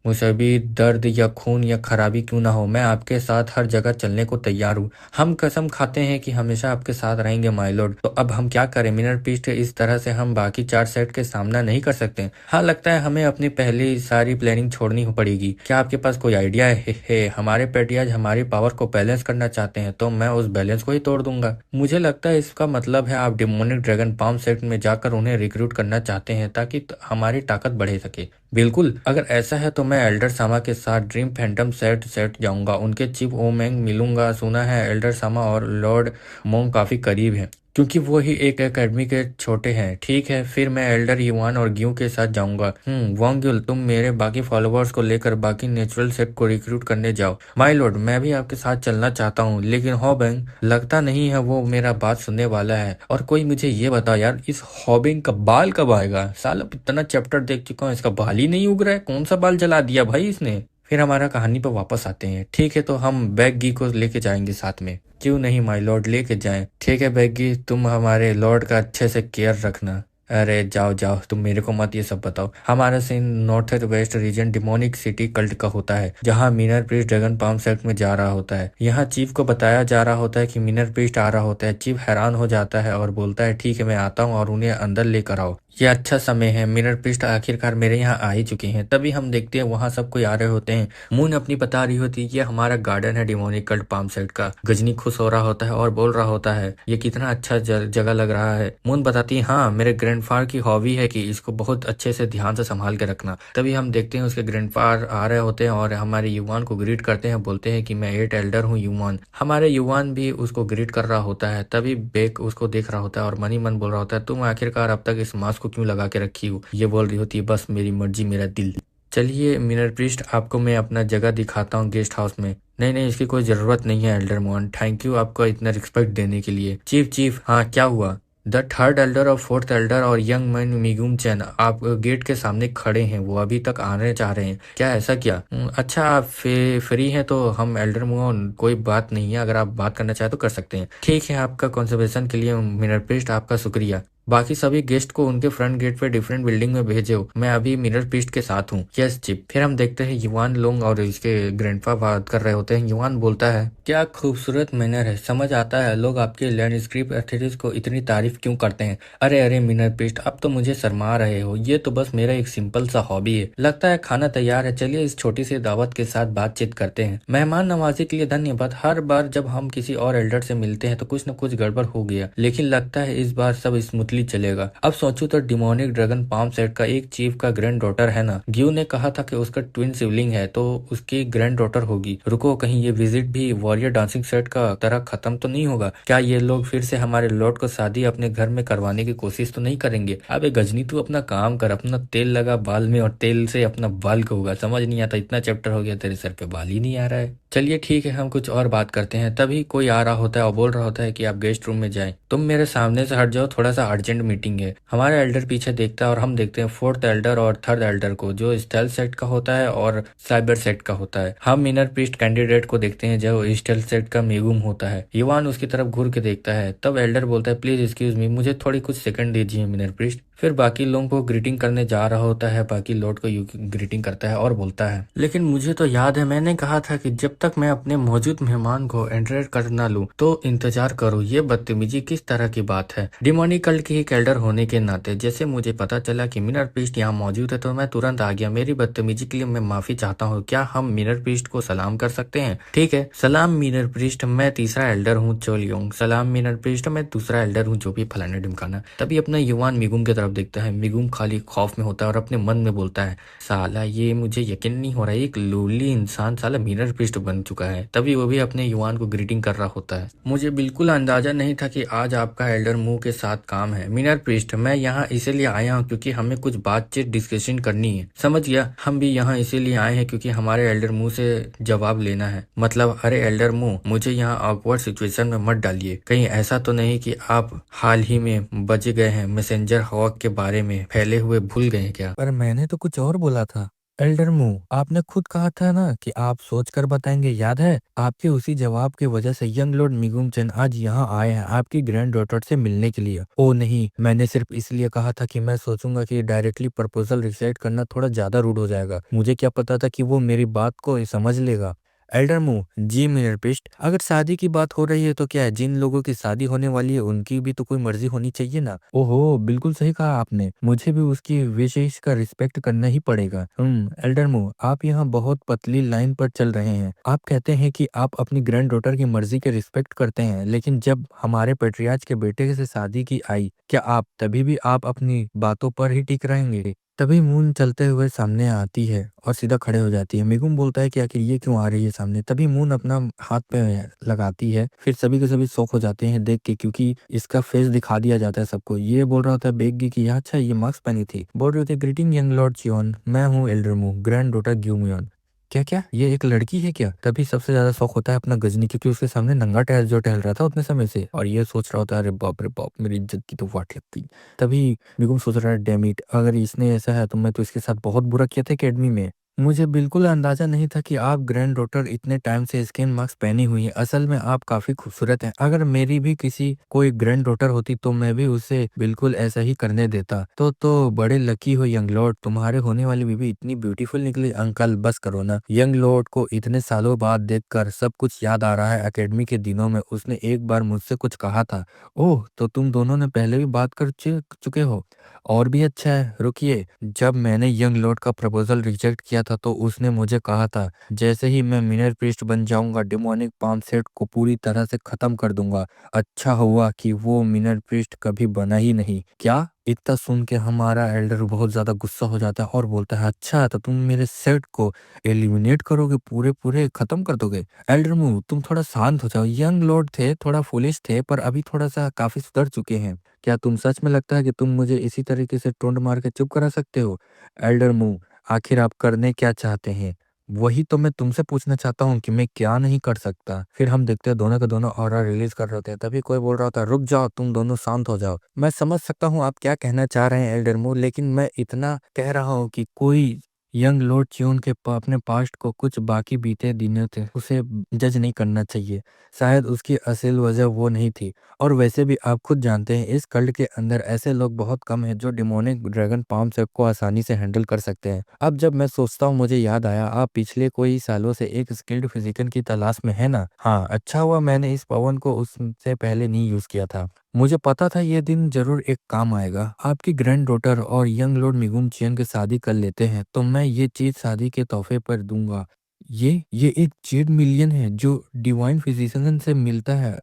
मुसीबत, दर्द या खून या खराबी क्यों ना हो, मैं आपके साथ हर जगह चलने को तैयार हूँ। हम कसम खाते हैं कि हमेशा आपके साथ रहेंगे माय लॉर्ड। तो अब हम क्या करें? मिनर पीस्ट इस तरह से हम बाकी 4 सेट के सामना नहीं कर सकते। हाँ, लगता है हमें अपनी पहली सारी प्लानिंग छोड़नी पड़ेगी। क्या आपके पास कोई आइडिया है? हमारे पेट्रियाज हमारी पावर को बैलेंस करना चाहते हैं, तो मैं उस बैलेंस को ही तोड़ दूंगा। मुझे लगता है इसका मतलब है आप डिमोनिक ड्रैगन पाम सेट में जाकर उन्हें रिक्रूट करना चाहते हैं ताकि हमारी ताकत बढ़े सके। बिल्कुल, अगर ऐसा है तो मैं एल्डर सामा के साथ ड्रीम फैंटम सेट जाऊंगा, उनके चीफ ओमेंग मिलूंगा। सुना है एल्डर सामा और लॉर्ड मोंग काफी करीब हैं, क्योंकि वो ही एक एकेडमी के छोटे हैं। ठीक है, फिर मैं एल्डर युवान और ग्यू के साथ जाऊंगा। वांग्युल, तुम मेरे बाकी फॉलोअर्स को लेकर बाकी नेचुरल सेट को रिक्रूट करने जाओ। माय लॉर्ड, मैं भी आपके साथ चलना चाहता हूँ, लेकिन हॉबिंग लगता नहीं है वो मेरा बात सुनने वाला है। और कोई मुझे ये बताओ यार, इस हॉबिंग का बाल कब आएगा? साला इतना चैप्टर देख चुका हूँ, इसका बाल ही नहीं उग रहा है। कौन सा बाल जला दिया भाई इसने? फिर हमारा कहानी पर वापस आते हैं। ठीक है, तो हम बैगी को लेके जाएंगे साथ में। क्यों नहीं माय लॉर्ड, लेके जाएं। ठीक है बैगी, तुम हमारे लॉर्ड का अच्छे से केयर रखना। अरे जाओ जाओ, तुम मेरे को मत ये सब बताओ। हमारा scene north west region demonic city cult का होता है, जहाँ minor priest dragon palm sect में जा रहा होता है। यहाँ चीफ को बताया जा रहा होता है कि मीनर प्रीस्ट आ रहा होता है। चीफ हैरान हो जाता है और बोलता है ठीक है मैं आता हूँ और उन्हें अंदर लेकर आओ, ये अच्छा समय है। मिनर प्रिस्ट आखिरकार मेरे यहाँ आ ही चुके हैं। तभी हम देखते हैं वहां सब कोई आ रहे होते हैं। मून अपनी बता रही होती है ये हमारा गार्डन है डिमोनिक कल्ट पाम सेट का। गजनी खुश हो रहा होता है और बोल रहा होता है ये कितना अच्छा जगह लग रहा है। मून बताती है हाँ मेरे ग्रैंडफादर की हॉबी है कि इसको बहुत अच्छे से ध्यान से संभाल के रखना। तभी हम देखते हैं उसके ग्रैंडफादर आ रहे होते हैं और हमारे युवान को ग्रीट करते हैं, बोलते हैं कि मैं 8 एल्डर हूँ युवान। हमारे युवान भी उसको ग्रीट कर रहा होता है। तभी बेक उसको देख रहा होता है और मनी मन बोल रहा होता है तुम आखिरकार अब तक इस मास्क को क्यों लगा के रखी हो। ये बोल रही होती है बस मेरी मर्जी मेरा दिल। चलिए मिनर प्रिस्ट आपको मैं अपना जगह दिखाता हूँ गेस्ट हाउस में। नहीं नहीं इसकी कोई जरूरत नहीं है एल्डर मोहन, थैंक यू आपका इतना रिस्पेक्ट देने के लिए। चीफ चीफ हाँ क्या हुआ। द थर्ड एल्डर और फोर्थ एल्डर और यंग मैन मिगुम चैन आप गेट के सामने खड़े हैं, वो अभी तक आने चाह रहे हैं क्या, ऐसा क्या। अच्छा आप फ्री हैं तो हम एल्डर मोहन कोई बात नहीं है, अगर आप बात करना चाहे तो कर सकते हैं। ठीक है आपका कंजर्वेशन के लिए मिनर प्रिस्ट आपका शुक्रिया। बाकी सभी गेस्ट को उनके फ्रंट गेट पे डिफरेंट बिल्डिंग में भेजो, मैं अभी मिरर पीस्ट के साथ हूँ। Yes chip. फिर हम देखते हैं युवान लोंग और इसके ग्रैंडपा बात कर रहे होते हैं। युवान बोलता है क्या खूबसूरत मैनर है, समझ आता है लोग आपके लैंडस्केप एस्थेटिक्स को इतनी तारीफ क्यों करते हैं। अरे अरे मिनर पीस्ट अब तो मुझे शर्मा रहे हो, ये तो बस मेरा एक सिंपल सा हॉबी है। लगता है खाना तैयार है, चलिए इस छोटी सी दावत के साथ बातचीत करते हैं। मेहमान नवाजी के लिए धन्यवाद। हर बार जब हम किसी और एल्डर से मिलते हैं तो कुछ न कुछ गड़बड़ हो गया, लेकिन लगता है इस बार सब स्मूथली चलेगा। अब सोचूं तो डिमोनिक ड्रैगन पाम सेट का एक चीफ का ग्रैंड डॉटर है ना। ग्यू ने कहा था कि उसका ट्विन सिबलिंग है तो उसकी ग्रैंड डॉटर होगी। रुको कहीं ये विजिट भी वॉरियर डांसिंग सेट का तरह खत्म तो नहीं होगा। क्या ये लोग फिर से हमारे लॉर्ड को शादी अपने घर में करवाने की कोशिश तो नहीं करेंगे। अबे गजनी तू अपना काम कर, अपना तेल लगा बाल में और तेल से अपना बाल को होगा। समझ नहीं आता इतना चैप्टर हो गया तेरे सर पे बाल ही नहीं आ रहा है। चलिए ठीक है हम कुछ और बात करते हैं। तभी कोई आ रहा होता है और बोल रहा होता है कि आप गेस्ट रूम में जाएं। तुम मेरे सामने से हट जाओ, थोड़ा सा अर्जेंट मीटिंग है। हमारा एल्डर पीछे देखता है और हम देखते हैं फोर्थ एल्डर और थर्ड एल्डर को, जो स्टेल सेट का होता है और साइबर सेट का होता है। हम इनर प्रीस्ट कैंडिडेट को देखते हैं जो स्टेल सेट का मेगुम होता है। युवान उसकी तरफ घूर के देखता है। तब एल्डर बोलता है प्लीज एक्सक्यूज मी, मुझे थोड़ी कुछ सेकंड दीजिए मिनर प्रीस्ट। फिर बाकी लोगों को ग्रीटिंग करने जा रहा होता है, बाकी लॉर्ड को ग्रीटिंग करता है और बोलता है लेकिन मुझे तो याद है मैंने कहा था कि जब तक मैं अपने मौजूद मेहमान को एंटर कर ना लूं तो इंतजार करो। ये बदतमीजी किस तरह की बात है। डिमोनिक कल्ट के एक एल्डर होने के नाते जैसे मुझे पता चला कि मिनर प्रीस्ट यहाँ मौजूद है तो मैं तुरंत आ गया। मेरी बदतमीजी के लिए मैं माफी चाहता हूँ। क्या हम मिनर प्रीस्ट को सलाम कर सकते हैं। ठीक है सलाम मिनर प्रीस्ट, मैं तीसरा एल्डर हूँ चोलियोंग। सलाम मिनर प्रीस्ट, मैं दूसरा एल्डर हूँ जो भी फलाना ढिमकाना। तभी अपना युवान मिगुम की तरफ देखता है। मिगुम खाली खौफ में होता है और अपने मन में बोलता है साला ये मुझे यकीन नहीं हो रहा है, एक लोली इंसान साला मिरर प्रीस्ट बन चुका है। तभी वो भी अपने युवान को ग्रीटिंग कर रहा होता है। मुझे बिल्कुल अंदाजा नहीं था कि आज आपका एल्डर मुंह के साथ काम है। मिनर प्रीस्ट मैं यहाँ इसीलिए आया हूँ क्योंकि हमें कुछ बातचीत डिस्कशन करनी है। समझ गया, हम भी यहाँ इसीलिए आए हैं क्योंकि हमारे एल्डर मुंह से जवाब लेना है। मतलब अरे एल्डर मुंह मुझे यहाँ ऑकवर्ड सिचुएशन में मत डालिए। कहीं ऐसा तो नहीं कि आप हाल ही में बच गए हैं, मैसेंजर हॉक के बारे में फैले हुए भूल गए क्या। पर मैंने तो कुछ और बोला था। एल्डर मू आपने खुद कहा था ना कि आप सोच कर बताएंगे, याद है। आपके उसी जवाब की वजह से यंग लॉर्ड मिगुम चेन आज यहाँ आए हैं आपकी ग्रैंड डॉटर से मिलने के लिए। ओ नहीं, मैंने सिर्फ इसलिए कहा था कि मैं सोचूंगा कि डायरेक्टली प्रपोजल रिसाइड करना थोड़ा ज्यादा रूड हो जाएगा। मुझे क्या पता था कि वो मेरी बात को समझ लेगा। एल्डर मू जी मिनर पिस्ट, अगर शादी की बात हो रही है तो क्या है, जिन लोगों की शादी होने वाली है उनकी भी तो कोई मर्जी होनी चाहिए ना। ओहो बिल्कुल सही कहा आपने, मुझे भी उसकी विशेष का रिस्पेक्ट करना ही पड़ेगा। एल्डर मू आप यहाँ बहुत पतली लाइन पर चल रहे हैं। आप कहते हैं कि आप अपनी ग्रैंड डॉटर की मर्जी के रिस्पेक्ट करते हैं, लेकिन जब हमारे पेट्रियार्च के बेटे से शादी की आई, क्या आप तभी भी आप अपनी बातों पर ही टिक रहेंगे। तभी मून चलते हुए सामने आती है और सीधा खड़े हो जाती है। मिगुम बोलता है कि आखिर ये क्यों आ रही है सामने। तभी मून अपना हाथ पे लगाती है। फिर सभी के सभी शौक हो जाते हैं देख के, क्योंकि इसका फेस दिखा दिया जाता है सबको। ये बोल रहा होता है बेगी कि अच्छा ये मास्क पहनी थी। बोल रहे होते ग्रीटिंग यंग लॉर्ड चियोन, मैं हूँ एल्डर मू ग्रैंड डॉटर ग्यूमियन। क्या क्या ये एक लड़की है क्या। तभी सबसे ज्यादा शौक होता है अपना गजनी, क्योंकि उसके सामने नंगा टहल रहा था उतने समय से, और ये सोच रहा होता है अरे बाप रे बाप मेरी इज्जत की तो वाट लगती। तभी मिगुम सोच रहा है डैम इट, अगर इसने ऐसा है तो मैं तो इसके साथ बहुत बुरा किया था एकेडमी में। मुझे बिल्कुल अंदाज़ा नहीं था कि आप ग्रैंड डॉटर इतने टाइम से स्किन मास्क पहनी हुई हैं। असल में आप काफ़ी खूबसूरत हैं। अगर मेरी भी किसी कोई ग्रैंड डॉटर होती तो मैं भी उसे बिल्कुल ऐसा ही करने देता। तो बड़े लकी हो यंग लॉर्ड, तुम्हारे होने वाली बीवी इतनी ब्यूटीफुल निकली। अंकल बस करो ना। यंग लॉर्ड को इतने सालों बाद देखकर सब कुछ याद आ रहा है। एकेडमी के दिनों में उसने एक बार मुझसे कुछ कहा था। ओह! तो तुम दोनों ने पहले भी बात कर चुके हो? और भी अच्छा है, रुकिए, जब मैंने यंग लॉर्ड का प्रपोज़ल रिजेक्ट किया था तो उसने मुझे कहा था, जैसे ही मैं मिनर प्रीस्ट बन जाऊँगा डेमोनिक पाम सेट को पूरी तरह से ख़त्म कर दूँगा। अच्छा हुआ कि वो मिनर प्रीस्ट कभी बना ही नहीं। क्या? इतना सुन के हमारा एल्डर बहुत ज़्यादा गुस्सा हो जाता है और बोलता है, अच्छा तो तुम मेरे सेट को एलिमिनेट करोगे, पूरे-पूरे ख़त्म कर दोगे? एल्डर मूव, तुम थोड़ा शांत हो जाओ। यंग लॉर्ड थे, थोड़ा फूलिश थे पर अभी थोड़ा-सा काफ़ी सुधर चुके हैं। क्या तुम सच में लगता है कि तुम मुझे इसी तरीके से टोंट मार के चुप करा सकते हो? एल्डर मुंह, आखिर आप करने क्या चाहते हैं? वही तो मैं तुमसे पूछना चाहता हूँ कि मैं क्या नहीं कर सकता? फिर हम देखते हैं दोनों के दोनों ऑरा रिलीज कर रहे होते हैं। तभी कोई बोल रहा होता है, रुक जाओ, तुम दोनों शांत हो जाओ। मैं समझ सकता हूँ आप क्या कहना चाह रहे हैं एल्डर मुंह, लेकिन मैं इतना कह रहा हूँ कि कोई यंग लॉर्ड च्यून के अपने पास्ट को कुछ बाकी बीते दिनों थे उसे जज नहीं करना चाहिए। शायद उसकी असल वजह वो नहीं थी। और वैसे भी आप खुद जानते हैं इस कल्ट के अंदर ऐसे लोग बहुत कम हैं जो डिमोनिक ड्रैगन पाम सेट को आसानी से हैंडल कर सकते हैं। अब जब मैं सोचता हूँ मुझे याद आया आप पिछले कोई सालों से एक स्किल्ड फिजिशियन की तलाश में है ना? हाँ, अच्छा हुआ मैंने इस पवन को उससे पहले नहीं यूज किया था। मुझे पता था ये दिन जरूर एक काम आएगा। आपकी ग्रैंड डॉटर और यंग लॉर्ड मिगुन चियन की शादी कर लेते हैं तो मैं ये चीज शादी के तोहफे पर दूंगा। ये एक जेड मिलियन है जो डिवाइन फिजिशियन से मिलता है।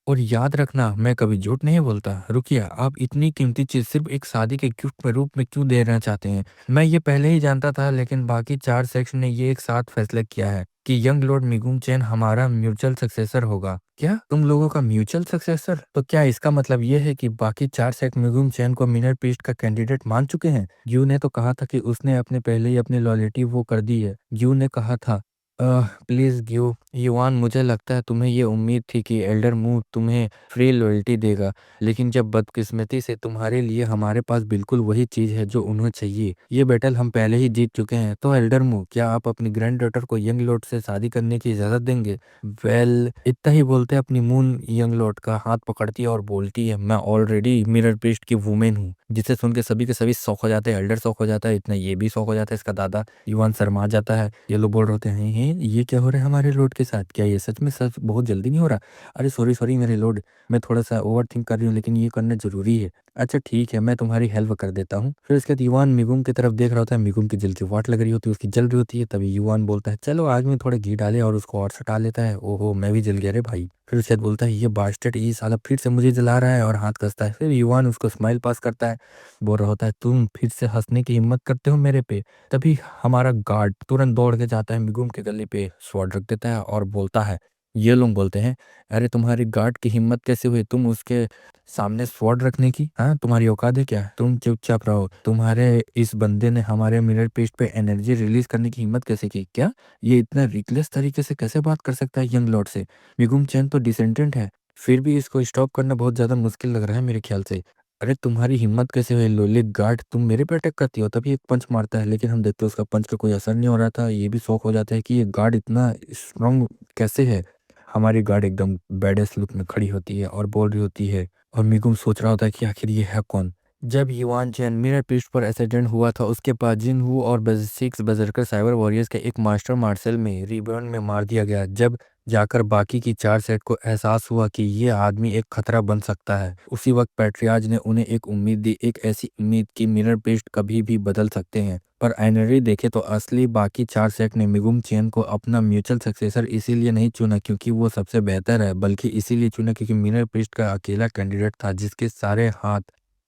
और याद रखना मैं कभी झूठ नहीं बोलता। रुकिए, आप इतनी कीमती चीज सिर्फ एक शादी के गिफ्ट में रूप में क्यों देना चाहते हैं? मैं ये पहले ही जानता था लेकिन बाकी 4 सेक्स ने ये एक साथ फैसला किया है कि यंग लॉर्ड मिगुम चैन हमारा म्यूचुअल सक्सेसर होगा। क्या तुम लोगों का म्यूचुअल सक्सेसर? तो क्या इसका मतलब ये है कि बाकी 4 सेक्स मिगुम चैन को मिनर पीस्ट का कैंडिडेट मान चुके हैं? यू ने तो कहा था कि उसने अपने पहले ही अपनी लॉयल्टी वो कर दी है। यू ने कहा था, प्लीज़ गिव युआन, मुझे लगता है तुम्हें ये उम्मीद थी कि एल्डर मूव तुम्हें फ्री लॉयल्टी देगा, लेकिन जब बदकिस्मती से तुम्हारे लिए हमारे पास बिल्कुल वही चीज़ है जो उन्हें चाहिए। ये बैटल हम पहले ही जीत चुके हैं। तो एल्डर मूव, क्या आप अपनी ग्रैंड डॉटर को यंग लॉर्ड से शादी करने की इजाज़त देंगे? वेल, इतना ही बोलते अपनी मून यंग लॉर्ड का हाथ पकड़ती है और बोलती है, मैं ऑलरेडी मिरर पीस्ट की वुमेन हूँ। जिसे सुन के सभी शौक हो जाते हैं। एल्डर शौक हो जाता है, इतना ये भी शौक हो जाता है इसका दादा। युवान शर्मा जाता है। ये लोग बोल रहे होते हैं, "हैं, ये क्या हो रहा है हमारे लॉर्ड के साथ? क्या ये सच में सच बहुत जल्दी नहीं हो रहा?" अरे सॉरी मेरे लॉर्ड, मैं थोड़ा-सा ओवरथिंक कर रही हूँ लेकिन ये करना ज़रूरी है। अच्छा ठीक है, मैं तुम्हारी हेल्प कर देता हूँ। फिर उसके बाद युवान मिगुम की तरफ देख रहा होता है, मिगुम की जलती वाट लग रही होती है, उसकी जल रही होती है। तभी युवान बोलता है, चलो आग में थोड़ा घी डाले और उसको और सटा लेता है। ओहो! मैं भी जल गया रे भाई। फिर शायद बोलता है, ये बास्टर्ड ये साला फिर से मुझे जला रहा है और हाथ कसता है। फिर युवान उसको स्माइल पास करता है, बोल रहा होता है, तुम फिर से हँसने की हिम्मत करते हो मेरे पे? तभी हमारा गार्ड तुरंत दौड़ के जाता है, मिगुम के गले पे स्वॉर्ड रख देता है और बोलता है, ये लोग बोलते हैं, अरे तुम्हारी गार्ड की हिम्मत कैसे हुई तुम उसके सामने स्वॉर्ड रखने की? हाँ, तुम्हारी औकात है क्या? तुम चुपचाप रहो। तुम्हारे इस बंदे ने हमारे मिरर पेस्ट पे एनर्जी रिलीज करने की हिम्मत कैसे की? क्या ये इतना रिकलेस तरीके से कैसे बात कर सकता है यंग लॉर्ड से? मिगुम चैन तो डिसेंडेंट है, फिर भी इसको स्टॉप करना बहुत ज्यादा मुश्किल लग रहा है मेरे ख्याल से। अरे तुम्हारी हिम्मत कैसे हुई लोलिक गार्ड, तुम मेरे पे अटैक करती हो? तभी एक पंच मारता है लेकिन हम देखते हैं उसका पंच का कोई असर नहीं हो रहा था। ये भी शौक हो जाता है कि ये गार्ड इतना स्ट्रांग कैसे है। हमारी गार्ड एकदम बैडेस्ट लुक में खड़ी होती है और बोल रही होती है, और मिगुम सोच रहा होता है कि आखिर ये है कौन। जब युआन चैन मिरर पीस्ट पर एक्सीडेंट हुआ था उसके बाद जिन हू और सिक्स बजरकर साइबर वॉरियर्स के एक मास्टर मार्शल में रिबर्न में मार दिया गया। जब जाकर बाकी की 4 सेट को एहसास हुआ कि ये आदमी एक खतरा बन सकता है, उसी वक्त पैट्रियाज ने उन्हें एक उम्मीद दी, एक ऐसी उम्मीद कि मिरर पेस्ट कभी भी बदल सकते हैं। पर आइनरी देखे तो असली बाकी 4 सेट ने मिगुम चेन को अपना म्यूचुअल सक्सेसर इसीलिए नहीं चुना क्योंकि वो सबसे बेहतर है, बल्कि इसीलिए चुना क्योंकि मिरर पेस्ट का अकेला कैंडिडेट था जिसके सारे हाथ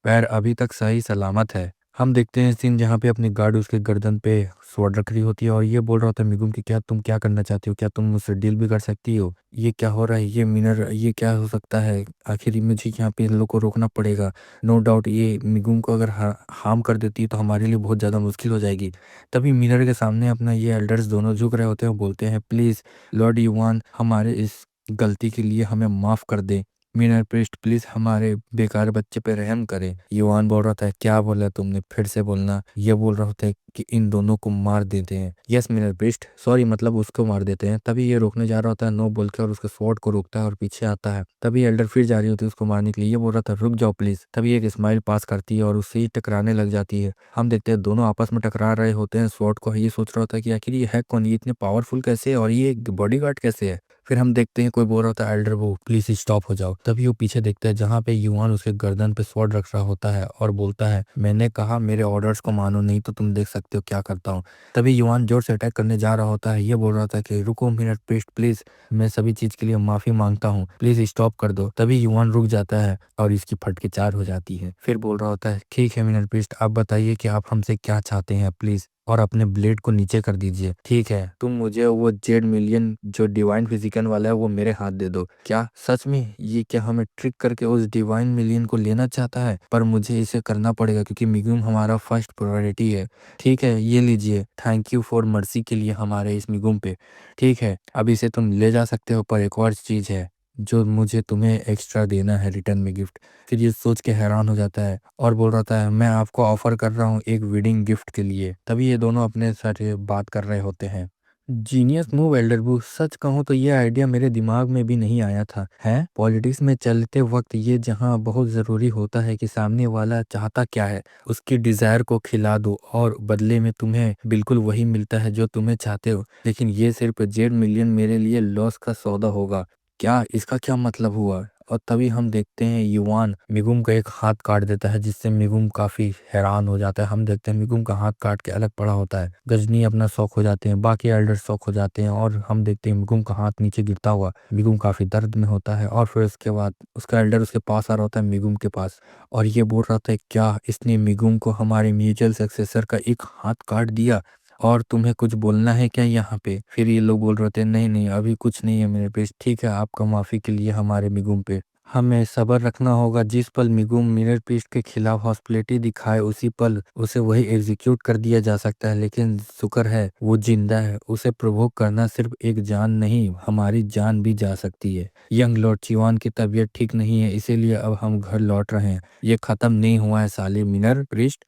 पैर अभी तक सही सलामत है। हम देखते हैं सीन जहाँ पे अपनी गार्ड उसके गर्दन पे स्वॉर्ड रख रही होती है और ये बोल रहा होता है मिगुम कि क्या तुम क्या करना चाहती हो? क्या तुम मुझसे डील भी कर सकती हो? ये क्या हो रहा है? ये मिनर ये क्या हो सकता है? आखिर मुझे यहाँ पे इन लोग को रोकना पड़ेगा। नो डाउट ये मिगुम को अगर हार्म कर देती है तो हमारे लिए बहुत ज़्यादा मुश्किल हो जाएगी। तभी मिनर के सामने अपना ये एल्डर्स दोनों झुक रहे होते हैं और बोलते हैं, प्लीज़ लॉर्ड युवान, हमारे इस गलती के लिए हमें माफ़ कर दें। मीनर प्रिस्ट प्लीज हमारे बेकार बच्चे पे रहम करे। युवान बोल रहा था क्या बोला तुमने, फिर से बोलना। ये बोल रहा था कि इन दोनों को मार देते हैं। यस मीनर प्रिस्ट, सॉरी मतलब उसको मार देते हैं। तभी ये रोकने जा रहा होता है नो बोल के और उसके स्वॉर्ड को रोकता है और पीछे आता है। तभी एल्डर फिर जा रही होती है उसको मारने के लिए। ये बोल रहा था रुक जाओ प्लीज। तभी एक स्माइल पास करती है और उससे ही टकराने लग जाती है। हम देखते हैं दोनों आपस में टकरा रहे होते हैं स्वॉर्ड को। ये सोच रहा होता है कि आखिर ये है कौन, ये इतने पावरफुल कैसे है और ये बॉडीगार्ड कैसे है। फिर हम देखते हैं कोई बोल रहा होता है एल्डर वो प्लीज स्टॉप हो जाओ। तभी वो पीछे देखता है जहाँ पे युवान उसके गर्दन पे स्वॉर्ड रख रहा होता है और बोलता है मैंने कहा मेरे ऑर्डर्स को मानो, नहीं तो तुम देख सकते हो क्या करता हूँ। तभी युवान जोर से अटैक करने जा रहा होता है। ये बोल रहा था कि रुको मिनट प्रीस्ट प्लीज, मैं सभी चीज के लिए माफी मांगता हूँ, प्लीज स्टॉप कर दो। तभी युवान रुक जाता है और इसकी फटके चार हो जाती है। फिर बोल रहा होता है ठीक है मिनट प्रीस्ट, आप बताइए कि आप हमसे क्या चाहते हैं प्लीज, और अपने ब्लेड को नीचे कर दीजिए। ठीक है, तुम मुझे वो जेड मिलियन जो डिवाइन फिजिकल वाला है वो मेरे हाथ दे दो। क्या सच में? ये क्या हमें ट्रिक करके उस डिवाइन मिलियन को लेना चाहता है? पर मुझे इसे करना पड़ेगा क्योंकि मिगुम हमारा फर्स्ट प्रायोरिटी है। ठीक है ये लीजिए, थैंक यू फॉर मर्सी के लिए हमारे इस मिगुम पे। ठीक है अब इसे तुम ले जा सकते हो, पर एक और चीज है जो मुझे तुम्हें एक्स्ट्रा देना है रिटर्न में गिफ्ट। फिर ये सोच के हैरान हो जाता है और बोल रहा था मैं आपको ऑफर कर रहा हूँ एक वेडिंग गिफ्ट के लिए। तभी ये दोनों अपने साथ बात कर रहे होते हैं। जीनियस मूव एल्डरबू, सच कहूँ तो ये आइडिया मेरे दिमाग में भी नहीं आया था। है पॉलिटिक्स में चलते वक्त ये जहाँ बहुत जरूरी होता है कि सामने वाला चाहता क्या है उसकी डिजायर को खिला दो और बदले में तुम्हें बिल्कुल वही मिलता है जो तुम्हें चाहते हो। लेकिन ये सिर्फ जेड मिलियन मेरे लिए लॉस का सौदा होगा। क्या इसका क्या मतलब हुआ? और तभी हम देखते हैं युवान मिगुम का एक हाथ काट देता है जिससे मिगुम काफी हैरान हो जाता है। हम देखते हैं मिगुम का हाथ काट के अलग पड़ा होता है। गजनी अपना शौक हो जाते हैं, बाकी एल्डर शौक हो जाते हैं और हम देखते हैं मिगुम का हाथ नीचे गिरता हुआ। मिगुम काफी दर्द में होता है और फिर उसके बाद उसका एल्डर उसके पास आ रहा होता है मिगुम के पास और ये बोल रहा था क्या इसने मिगुम को हमारे म्यूचुअल सक्सेसर का एक हाथ काट दिया और तुम्हें कुछ बोलना है क्या यहाँ पे? फिर ये लोग बोल रहे थे नहीं नहीं अभी कुछ नहीं है मेरे पे। ठीक है आपका माफी के लिए हमारे मिगुम पे हमें सब्र रखना होगा। जिस पल मिगुम मिरर पीस्ट के खिलाफ हॉस्पिटलिटी दिखाए उसी पल उसे वही एग्जीक्यूट कर दिया जा सकता है। लेकिन शुक्र है वो जिंदा है, उसे प्रोवोक करना सिर्फ एक जान नहीं हमारी जान भी जा सकती है। यंग लॉर्ड चिवान की तबीयत ठीक नहीं है इसीलिए अब हम घर लौट रहे हैं। ये खत्म नहीं हुआ है साले मिनर प्रीस्ट।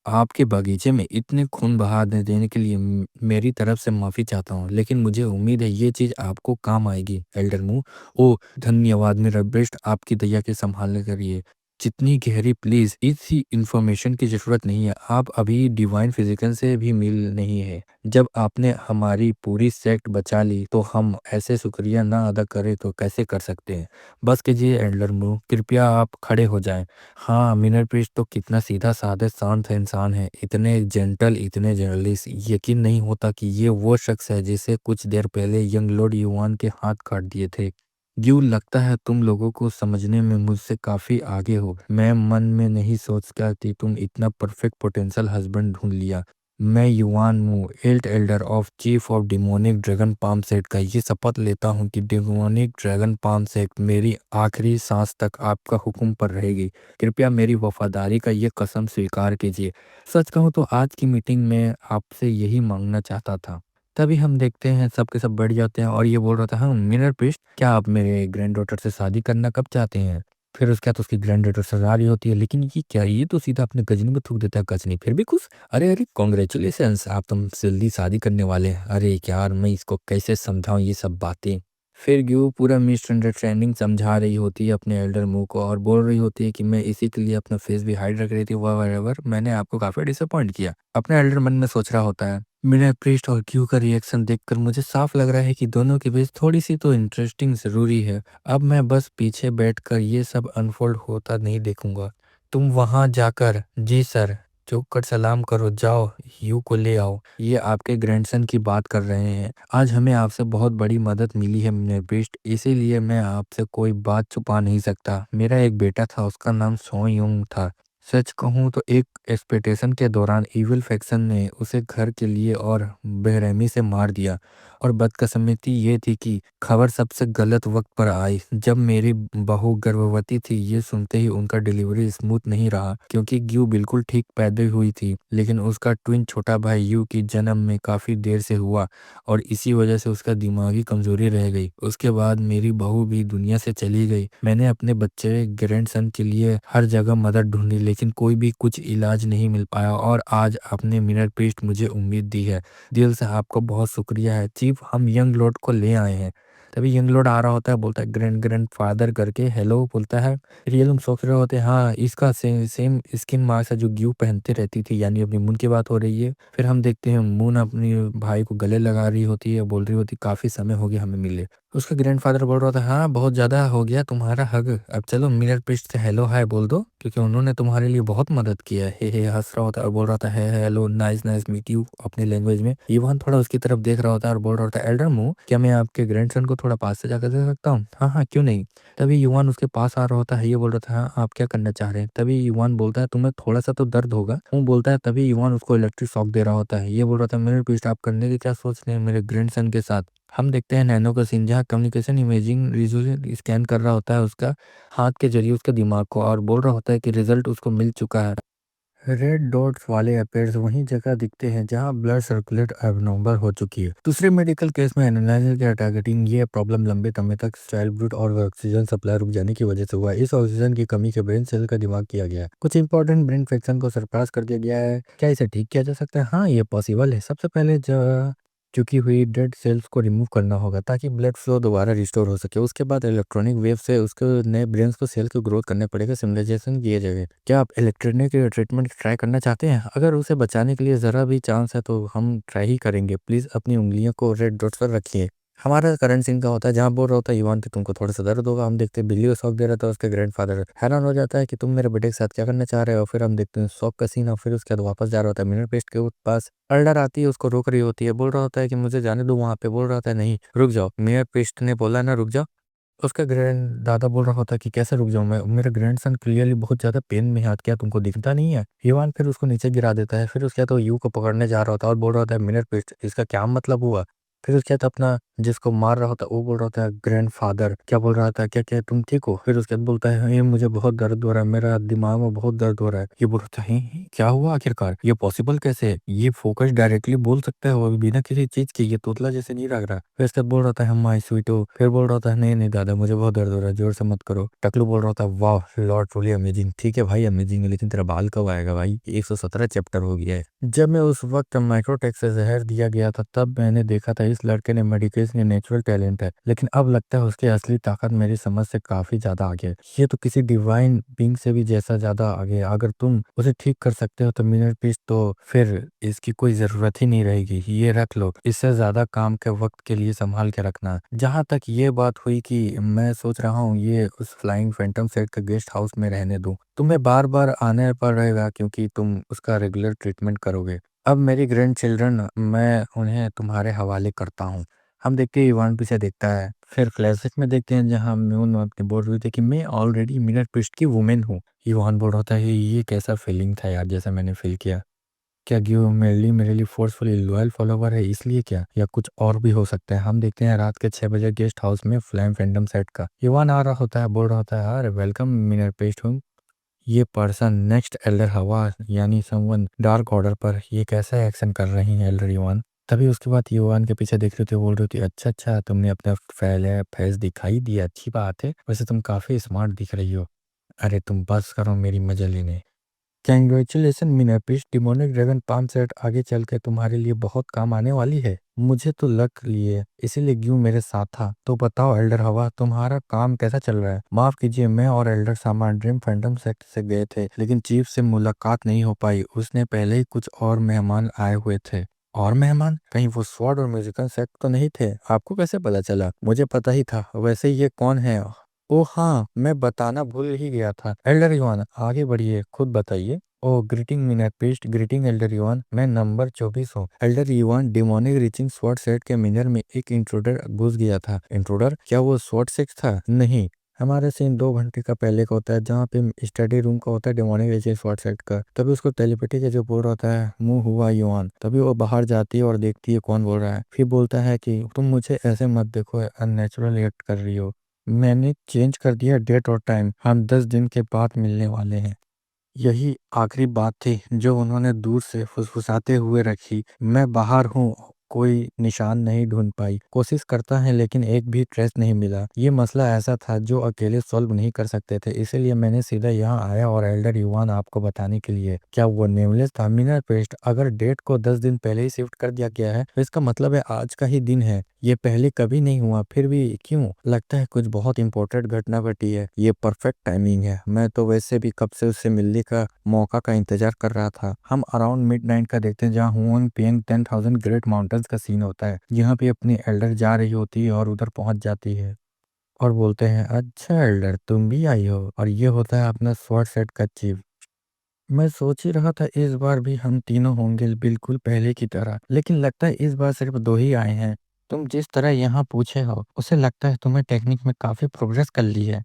आपके बगीचे में इतने खून बहा देने के लिए मेरी तरफ से माफी चाहता हूँ, लेकिन मुझे उम्मीद है ये चीज आपको काम आएगी एल्डर मू। ओ धन्यवाद मेरा बेस्ट, आपकी दया के संभालने करिए। जितनी गहरी प्लीज इसी इंफॉर्मेशन की जरूरत नहीं है, आप अभी डिवाइन फिजिकल से भी मिल नहीं है। जब आपने हमारी पूरी सेक्ट बचा ली तो हम ऐसे शुक्रिया ना अदा करें तो कैसे कर सकते हैं। बस कीजिए एल्डर मू, कृपया आप खड़े हो जाएं। हाँ मिनर प्रीस्ट तो कितना सीधा साधा शांत इंसान है, इतने जेंटल इतने जर्नलिस्ट। यकीन नहीं होता कि ये वो शख्स है जिसे कुछ देर पहले यंग लॉर्ड युवान के हाथ काट दिए थे। ड्यू लगता है तुम लोगों को समझने में मुझसे काफी आगे हो। मैं मन में नहीं सोचता कि तुम इतना परफेक्ट पोटेंशियल हस्बैंड ढूंढ लिया। मैं युवान हूँ Alt Elder of chief of demonic dragon palm set का ये शपथ लेता हूँ कि डिमोनिक ड्रैगन पाम सेट मेरी आखिरी सांस तक आपका हुक्म पर रहेगी। कृपया मेरी वफादारी का ये कसम स्वीकार कीजिए। सच कहूँ तो आज की मीटिंग में आपसे यही मांगना चाहता था। तभी हम देखते हैं सबके सब बैठ जाते हैं और ये बोल रहा था हाँ मिनर प्रीस्ट क्या आप मेरे ग्रैंड डॉटर से शादी करना कब चाहते हैं? फिर उसके बाद उसकी ग्रैंड डॉटर सजा रही होती है, लेकिन ये क्या, ये तो सीधा अपने गजनी में थूक देता है। गजनी फिर भी खुश, अरे अरे कॉन्ग्रेचुलेशंस आप तुम जल्दी शादी करने वाले हैं। अरे यार मैं इसको कैसे समझाऊं ये सब बातें। फिर ग्यू पूरा मिसअंडरस्टैंडिंग समझा रही होती है अपने एल्डर मुंह को और बोल रही होती है कि मैं इसी के लिए अपना फेस भी हाइड रख रही थी वह मैंने आपको काफी डिसअपॉइंट किया। अपने एल्डर मन में सोच रहा होता है। मेरा प्रीस्ट और क्यू का रिएक्शन देखकर मुझे साफ लग रहा है कि दोनों के बीच थोड़ी सी तो इंटरेस्टिंग जरूरी है। अब मैं बस पीछे बैठकर ये सब अनफोल्ड होता नहीं देखूंगा। तुम वहां जाकर जी सर चुप कर सलाम करो, जाओ यू को ले आओ, ये आपके ग्रैंडसन की बात कर रहे हैं। आज हमें आपसे बहुत बड़ी मदद मिली है मेरे प्रीस्ट, इसीलिए मैं आपसे कोई बात छुपा नहीं सकता। मेरा एक बेटा था उसका नाम सो यूंग था। सच कहूँ तो एक एक्सपेक्टेशन के दौरान इविल फैक्शन ने उसे घर के लिए और बेरहमी से मार दिया। और बदकिस्मती ये थी कि खबर सबसे गलत वक्त पर आई जब मेरी बहू गर्भवती थी। ये सुनते ही उनका डिलीवरी स्मूथ नहीं रहा क्योंकि ग्यू बिल्कुल ठीक पैदा हुई थी, लेकिन उसका ट्विन छोटा भाई यू की जन्म में काफ़ी देर से हुआ और इसी वजह से उसका दिमागी कमजोरी रह गई। उसके बाद मेरी बहू भी दुनिया से चली गई। मैंने अपने बच्चे ग्रैंडसन के लिए हर जगह मदद ढूंढी, लेकिन कोई भी कुछ इलाज नहीं मिल पाया और आज आपने मिनर पेस्ट मुझे उम्मीद दी है। दिल से आपको बहुत शुक्रिया है चीफ, हम यंग लॉर्ड को ले आए हैं। तभी यंग लॉर्ड आ रहा होता है, बोलता है ग्रैंड ग्रैंड फादर करके हेलो बोलता है। फिर ये लोग सोच रहे होते हैं हाँ इसका सेम स्किन मार्क्स है जो ग्यू पहनते रहती थी, यानी अपनी मून की बात हो रही है। फिर हम देखते हैं मून अपनी भाई को गले लगा रही होती है, बोल रही होती काफी समय हो गया हमें मिले। उसका ग्रैंडफादर बोल रहा था हाँ बहुत ज़्यादा हो गया तुम्हारा हग, अब चलो मिरर पृष्ठ से हेलो हाय बोल दो क्योंकि उन्होंने तुम्हारे लिए बहुत मदद किया है। हे हंस रहा होता है और बोल रहा था है hello nice nice meet you अपनी लैंग्वेज में। इवान थोड़ा उसकी तरफ देख रहा होता है और बोल रहा होता है एल्डर मू क्या मैं आपके ग्रैंडसन को थोड़ा पास से जाकर दे सकता हूँ? हाँ हाँ क्यों नहीं। तभी युवान उसके पास आ रहा होता है, ये बोल रहा था हाँ आप क्या करना चाह रहे हैं? तभी युवान बोलता है तुम्हें थोड़ा सा तो दर्द होगा, वो बोलता है। तभी युवान उसको इलेक्ट्रिक शॉक दे रहा होता है, ये बोल रहा था मिरर पृष्ठ आप करने की क्या सोच रहे हैं मेरे ग्रैंडसन के साथ? हम देखते हैं नैनो का सीन जहाँ कम्युनिकेशन इमेजिंग रिजोल्यूशन स्कैन कर रहा होता है उसका हाथ के जरिए उसके दिमाग को और बोल रहा होता है कि रिजल्ट उसको मिल चुका है। रेड डॉट्स वाले अपेयर्स वहीं जगह दिखते हैं जहां ब्लड सर्कुलेट एबनॉर्मल हो चुकी है। दूसरे मेडिकल केस में एनालाइजर के टारगेटिंग ये प्रॉब्लम लंबे समय तक चाइल्ड और ऑक्सीजन सप्लाई रुक जाने की वजह से हुआ है। इस ऑक्सीजन की कमी के ब्रेन सेल का दिमाग किया गया है। कुछ इंपॉर्टेंट ब्रेन फंक्शन को सरपास कर दिया गया है। क्या इसे ठीक किया जा सकता है? हाँ ये पॉसिबल है। सबसे पहले चुकी हुई डेड सेल्स को रिमूव करना होगा ताकि ब्लड फ्लो दोबारा रिस्टोर हो सके। उसके बाद इलेक्ट्रॉनिक वेव से उसके नए ब्रेन्स को सेल को ग्रोथ करने पड़ेगा, सिमुलेशन किए जाएंगे। क्या आप इलेक्ट्रॉनिक ट्रीटमेंट ट्राई करना चाहते हैं? अगर उसे बचाने के लिए ज़रा भी चांस है तो हम ट्राई ही करेंगे। प्लीज़ अपनी उंगलियों को रेड डॉट्स पर रखिए। हमारा करंट सीन का होता है जहाँ बोल रहा होता है युवान कि तुमको थोड़ा सा दर्द होगा। हम देखते हैं बिल्ली को शौक दे रहा था उसके ग्रैंडफादर हैरान हो जाता है कि तुम मेरे बेटे के साथ क्या करना चाह रहे हो। फिर हम देखते हैं शौक का सीन और फिर उसके बाद वापस जा रहा होता है मिनर पेस्ट के पास। अल्डर आती है उसको रोक रही होती है, बोल रहा होता है कि मुझे जाने दो वहाँ पे। बोल रहा होता है नहीं रुक जाओ, मिनर पेस्ट ने बोला ना रुक जाओ। उसका ग्रैंड दादा बोल रहा होता है कि कैसे रुक जाऊं मैं, मेरा ग्रैंडसन क्लियरली बहुत ज्यादा पेन में है, क्या तुमको दिखता नहीं है? ईवान फिर उसको नीचे गिरा देता है। फिर उसके बाद वो यू को पकड़ने जा रहा होता है और बोल रहा होता है मिनट पेस्ट इसका क्या मतलब हुआ? फिर उसके बाद अपना जिसको मार रहा होता है वो बोल रहा होता है ग्रैंडफादर क्या बोल रहा था क्या क्या तुम ठीक हो? फिर उसके बाद बोलता है ये मुझे बहुत दर्द हो रहा है, मेरा दिमाग में बहुत दर्द हो रहा है। ये बोल रहा था क्या हुआ आखिरकार, ये पॉसिबल कैसे है? ये फोकस डायरेक्टली बोल सकता है वो बिना किसी चीज के, ये तोतला जैसे नहीं लग रहा। फिर उसके बाद बोल रहा था हम माई स्वीट हो। फिर बोल रहा था नहीं नहीं दादा मुझे बहुत दर्द हो रहा है, जोर से मत करो। टकलू बोल रहा था वाह लॉर्ड ट्रूली अमेजिंग। ठीक है भाई अमेजिंग है, लेकिन तेरा बाल कब आएगा भाई? 117 चैप्टर हो गया है। जब मैं उस वक्त माइक्रोटेक से जहर दिया गया था तब मैंने देखा था इस लड़के ने मेडिकेशन में नेचुरल टैलेंट है, लेकिन अब लगता है उसकी असली ताकत मेरी समझ से काफी ज्यादा आगे है। ये तो किसी डिवाइन बींग से भी जैसा ज्यादा आगे है। अगर तुम उसे ठीक कर सकते हो तो मिनर पीस तो फिर इसकी कोई जरूरत ही नहीं रहेगी। ये रख लो, इससे ज्यादा काम के वक्त के लिए संभाल के रखना। जहाँ तक ये बात हुई कि मैं सोच रहा हूँ ये उस फ्लाइंग फैंटम सेट के गेस्ट हाउस में रहने दूं। तुम्हें बार बार आने पड़ेगा क्योंकि तुम उसका रेगुलर ट्रीटमेंट करोगे। अब मेरी ग्रैंड चिल्ड्रन मैं उन्हें तुम्हारे हवाले करता हूँ। हम देखते हैं इवान पीछे देखता है। फिर फ्लैशबैक में देखते हैं जहाँ म्यून अपने बोल रही थी कि मैं ऑलरेडी मिनर पृष्ठ की वुमेन हूँ। इवान बोल रहा था ये कैसा फीलिंग था यार जैसा मैंने फील किया। क्या गिव मेरे लिए फोर्सफुली लॉयल फॉलोवर है इसलिए क्या, या कुछ और भी हो सकता है? हम देखते हैं रात के 6 बजे गेस्ट हाउस में फ्लैम फैंटम सेट का इवान आ रहा होता है, बोल रहा होता है अरे वेलकम मिनर पेस्ट हूँ। ये पर्सन नेक्स्ट एल्डर हवा यानी समवन डार्क ऑर्डर पर ये कैसा एक्शन कर रही है एल्डर युवान। तभी उसके बाद युवान के पीछे देख रही थी, बोल रही थी अच्छा अच्छा तुमने अपना फैले फेस दिखाई दिया, अच्छी बात है, वैसे तुम काफी स्मार्ट दिख रही हो। अरे तुम बस करो मेरी मजा लेने। कैंग्रेचुलेसन मीनापिश, डिमोनिक ड्रैगन पाम सेट आगे चल के तुम्हारे लिए बहुत काम आने वाली है। मुझे तो लक लिए इसीलिए ग्यू मेरे साथ था। तो बताओ एल्डर हवा तुम्हारा काम कैसा चल रहा है? माफ कीजिए मैं और एल्डर सामान ड्रीम फैंटम सेट से गए थे लेकिन चीफ से मुलाकात नहीं हो पाई, उसने पहले ही कुछ और मेहमान आए हुए थे। और मेहमान? कहीं वो स्वॉर्ड और म्यूजिकल सेट तो नहीं थे? आपको कैसे पता चला? मुझे पता ही था। वैसे ये कौन है? ओह हाँ मैं बताना भूल ही गया था। एल्डर युवान आगे बढ़िए खुद बताइए। Oh greeting minute paste, greeting elder Yuan, मैं नंबर 24 हूँ। एल्डर युवान डिमोनिक रीचिंग स्वॉर्ड सेट के मिनर में एक इंट्रूडर घुस गया था। इंट्रूडर? क्या वो स्वॉर्ड सेट था? नहीं हमारा सीन 2 घंटे का पहले का होता है, जहाँ पे स्टडी रूम का होता है डेमोनिक एजेंट स्वॉर्ड सेट का। तभी उसको टेलीपैथी का जो बोल रहा होता है, मुँह हुआ युआन। तभी वो बाहर जाती है और देखती है कौन बोल रहा है। फिर बोलता है कि तुम मुझे ऐसे मत देखो, अननेचुरल एक्ट कर रही हो। मैंने चेंज कर दिया डेट और टाइम, हम 10 दिन के बाद मिलने वाले हैं। यही आखिरी बात थी जो उन्होंने दूर से फुसफुसाते हुए रखी। मैं बाहर हूँ, कोई निशान नहीं ढूंढ पाई। कोशिश करता है लेकिन एक भी ट्रेस नहीं मिला। ये मसला ऐसा था जो अकेले सॉल्व नहीं कर सकते थे, इसीलिए मैंने सीधा यहाँ आया और एल्डर युवान आपको बताने के लिए। क्या वो नेमलेस था? मिनर पेस्ट, अगर डेट को 10 दिन पहले ही शिफ्ट कर दिया गया है तो इसका मतलब है आज का ही दिन है। ये पहले कभी नहीं हुआ, फिर भी क्यों? लगता है कुछ बहुत इंपॉर्टेंट घटना घटी है। ये परफेक्ट टाइमिंग है। मैं तो वैसे भी कब से उससे मिलने का मौका का इंतजार कर रहा था। हम अराउंड मिडनाइट का देखते हैं, जहाँ हुआंग पिंग 10,000 ग्रेट माउंटेन्स का सीन होता है। यहाँ पे अपनी एल्डर जा रही होती है और उधर पहुंच जाती है और बोलते हैं, अच्छा एल्डर तुम भी आई हो। और ये होता है अपना स्वॉर्ड सेट का चीफ। मैं सोच ही रहा था इस बार भी हम तीनों होंगे बिल्कुल पहले की तरह, लेकिन लगता है इस बार सिर्फ 2 ही आए हैं। तुम जिस तरह यहाँ पूछे हो, उसे लगता है तुम्हें टेक्निक में काफी प्रोग्रेस कर ली है।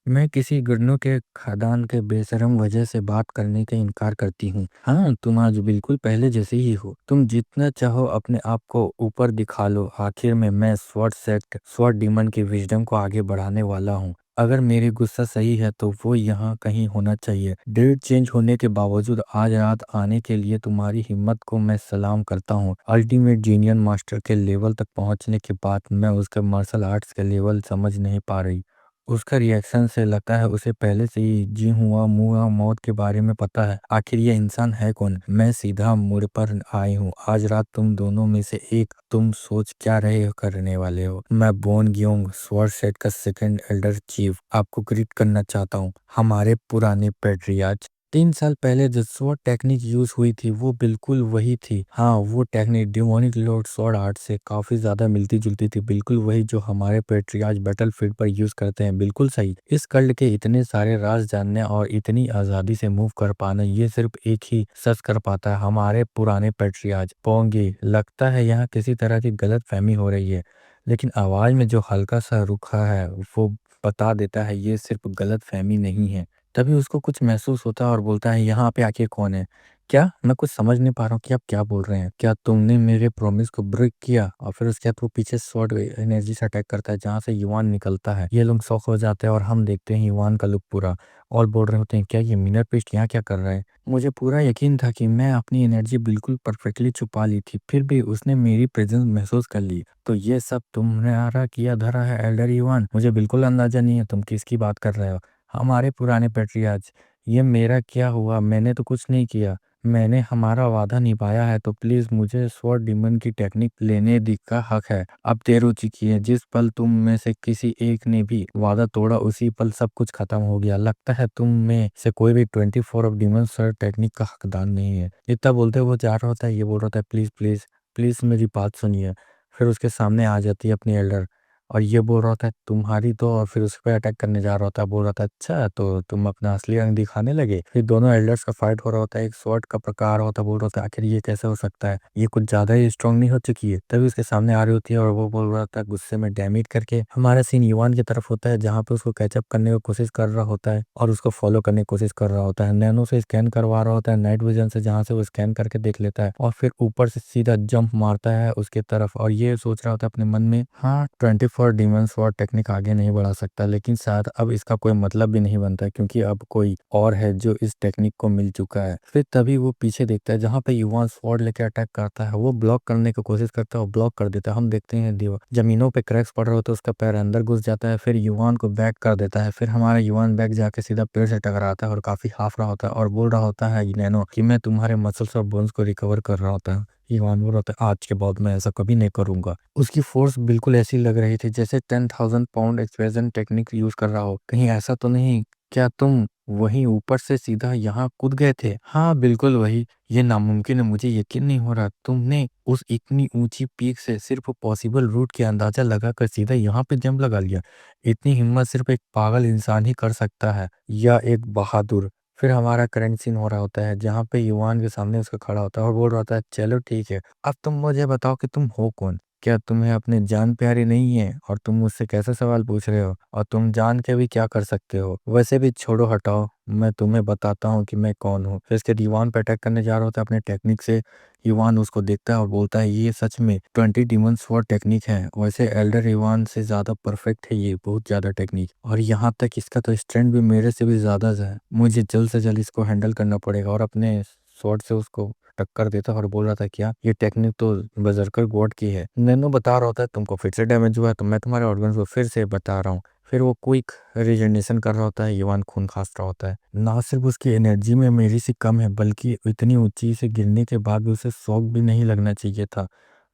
मैं किसी गुरनों के खादान के बेशरम वजह से बात करने का इनकार करती हूँ। हाँ, तुम आज बिल्कुल पहले जैसे ही हो। तुम जितना चाहो अपने आप को ऊपर दिखा लो। आखिर में मैं स्वॉर्ड डीमन की विजडम को आगे बढ़ाने वाला हूँ। अगर मेरी गुस्सा सही है तो वो यहाँ कहीं होना चाहिए। डेट चेंज होने के बावजूद आज रात आने के लिए तुम्हारी हिम्मत को मैं सलाम करता हूँ। अल्टीमेट जीनियन मास्टर के लेवल तक पहुँचने के बाद मैं उसके मार्शल आर्ट्स के लेवल समझ नहीं पा रही। उसका रिएक्शन से लगता है उसे पहले से ही जी हुआ मुआ मौत के बारे में पता है। आखिर ये इंसान है कौन? मैं सीधा मुड़ पर आई हूँ। आज रात तुम दोनों में से एक, तुम सोच क्या रहे हो करने वाले हो? मैं बोन गियोंग, स्वॉर्ड सेट का सेकंड एल्डर चीफ, आपको ग्रीट करना चाहता हूँ। हमारे पुराने पेट्रियार्च। 3 साल पहले जो स्वॉर्ड टेक्निक यूज हुई थी वो बिल्कुल वही थी। हाँ, वो technique demonic Lord sword art से काफी ज्यादा मिलती जुलती थी। बिल्कुल वही जो हमारे पेट्रियार्च बैटलफील्ड पर यूज करते हैं। बिल्कुल सही। इस कल्ट के इतने सारे राज जानने और इतनी आजादी से मूव कर पाना, ये सिर्फ एक ही सच कर पाता है, हमारे पुराने पेट्रियार्च। पोंगी, लगता है यहाँ किसी तरह की गलत फहमी हो रही है, लेकिन आवाज में जो हल्का सा रुखा है वो बता देता है ये सिर्फ गलत फहमी नहीं है। तभी उसको कुछ महसूस होता है और बोलता है, यहाँ पे आके कौन है? क्या? मैं कुछ समझ नहीं पा रहा हूँ कि आप क्या बोल रहे हैं। क्या तुमने मेरे प्रॉमिस को ब्रेक किया? और फिर उसके बाद वो पीछे स्वॉर्ड एनर्जी से अटैक करता है, जहाँ से युवान निकलता है। ये लोग शौक हो जाते हैं और हम देखते हैं युवान का लुक पूरा, और बोल रहे होते हैं, क्या ये मिनर पेस्ट यहाँ क्या कर रहा है? मुझे पूरा यकीन था कि मैं अपनी एनर्जी बिल्कुल परफेक्टली छुपा ली थी, फिर भी उसने मेरी प्रेजेंस महसूस कर ली। तो ये सब तुम्हारा किया धरा है एल्डर युवान? मुझे बिल्कुल अंदाजा नहीं है तुम किसकी बात कर रहे हो। हमारे पुराने पेट्रियार्च, ये मेरा क्या हुआ? मैंने तो कुछ नहीं किया। मैंने हमारा वादा निभाया है, तो प्लीज मुझे स्वॉर्ड डीमन की टेक्निक लेने दी का हक है। अब देर हो चुकी है। जिस पल तुम में से किसी एक ने भी वादा तोड़ा, उसी पल सब कुछ खत्म हो गया। लगता है तुम में से कोई भी 24 ऑफ डीमन स्वॉर्ड टेक्निक का हकदार नहीं है। इतना बोलते हुए जा रहा होता है, ये बोल रहा होता है, प्लीज प्लीज प्लीज मेरी बात सुनिए। फिर उसके सामने आ जाती है अपनी एल्डर और ये बोल रहा होता है, तुम्हारी तो, और फिर उस पर अटैक करने जा रहा होता है। बोल रहा था, अच्छा तो तुम अपना असली रंग दिखाने लगे। फिर दोनों एल्डर्स का फाइट हो रहा होता है, एक स्वॉर्ड का प्रकार होता है। बोल रहा होता है, आखिर ये कैसे हो सकता है? ये कुछ ज्यादा ही स्ट्रांग नहीं हो चुकी है? तभी उसके सामने आ रही होती है और वो बोल रहा था गुस्से में, डैमेज करके। हमारा सीन युवान की तरफ होता है, जहाँ पे उसको कैचअप करने की कोशिश कर रहा होता है और उसको फॉलो करने की कोशिश कर रहा होता है। नैनो से स्कैन करवा रहा होता है, नाइट विजन से, जहाँ से वो स्कैन करके देख लेता है और फिर ऊपर से सीधा जंप मारता है उसके तरफ। और ये सोच रहा होता है अपने मन में, हाँ 24 डीमन स्वॉर्ड टेक्निक आगे नहीं बढ़ा सकता, लेकिन शायद अब इसका कोई मतलब भी नहीं बनता, क्योंकि अब कोई और है जो इस टेक्निक को मिल चुका है। फिर तभी वो पीछे देखता है, जहाँ पे युवान स्वॉर्ड लेके अटैक करता है। वो ब्लॉक करने की कोशिश करता है और ब्लॉक कर देता है। हम देखते हैं दीवार जमीनों पे क्रैक्स पड़ रहे होते हैं, उसका पैर अंदर घुस जाता है, फिर युवान को बैक कर देता है। फिर हमारा युवान बैक जाके सीधा पेड़ से टकराता है और काफी हाफ रहा होता है और बोल रहा होता है, नैनो, कि मैं तुम्हारे मसल्स और बोन्स को रिकवर कर रहा होता है। युवान बोल रहा होता है, आज के बाद मैं ऐसा कभी नहीं करूंगा। उसकी फोर्स बिल्कुल ऐसी लग रही थी जैसे 10,000 पाउंड एक्सप्रेशन टेक्निक यूज कर रहा हो। कहीं ऐसा तो नहीं? क्या तुम वहीं ऊपर से सीधा यहाँ कूद गए थे? हाँ बिल्कुल वही। ये नामुमकिन है, मुझे यकीन नहीं हो रहा। तुमने उस इतनी ऊंची पीक से सिर्फ पॉसिबल रूट की अंदाजा लगाकर सीधा यहाँ पे जंप लगा लिया। इतनी हिम्मत सिर्फ एक पागल इंसान ही कर सकता है, या एक बहादुर। फिर हमारा करंट सीन हो रहा होता है, जहाँ पे युवान के सामने उसका खड़ा होता है और बोल रहा होता है, चलो ठीक है, अब तुम मुझे बताओ कि तुम हो कौन? क्या तुम्हें अपनी जान प्यारी नहीं है और तुम मुझसे कैसे सवाल पूछ रहे हो, और तुम जान के भी क्या कर सकते हो। वैसे भी छोड़ो, हटाओ, मैं तुम्हें बताता हूँ कि मैं कौन हूँ। फिर इसके युवान पे अटैक करने जा रहा होता है अपने टेक्निक से। युवान उसको देखता है और बोलता है ये सच में 20 डिमन स्वॉर्ड टेक्निक है। वैसे एल्डर युवान से ज्यादा परफेक्ट है ये, बहुत ज्यादा टेक्निक, और यहाँ तक इसका तो स्ट्रेंथ भी मेरे से भी ज्यादा है। मुझे जल्द से जल्द इसको हैंडल करना पड़ेगा। और अपने स्वॉर्ड से उसको टक्कर देता और बोल रहा था क्या ये टेक्निक तो बजरकर गॉड की है। नैनो बता रहा होता है तुमको फिर से डैमेज हुआ है, तो मैं तुम्हारे ऑर्गन्स को फिर से बता रहा हूँ। फिर वो क्विक रिजेनरेशन कर रहा होता है, युवान खून खास रहा होता है। ना सिर्फ उसकी एनर्जी में मेरी से कम है, बल्कि इतनी ऊंची से गिरने के बाद भी उसे शॉक भी नहीं लगना चाहिए था।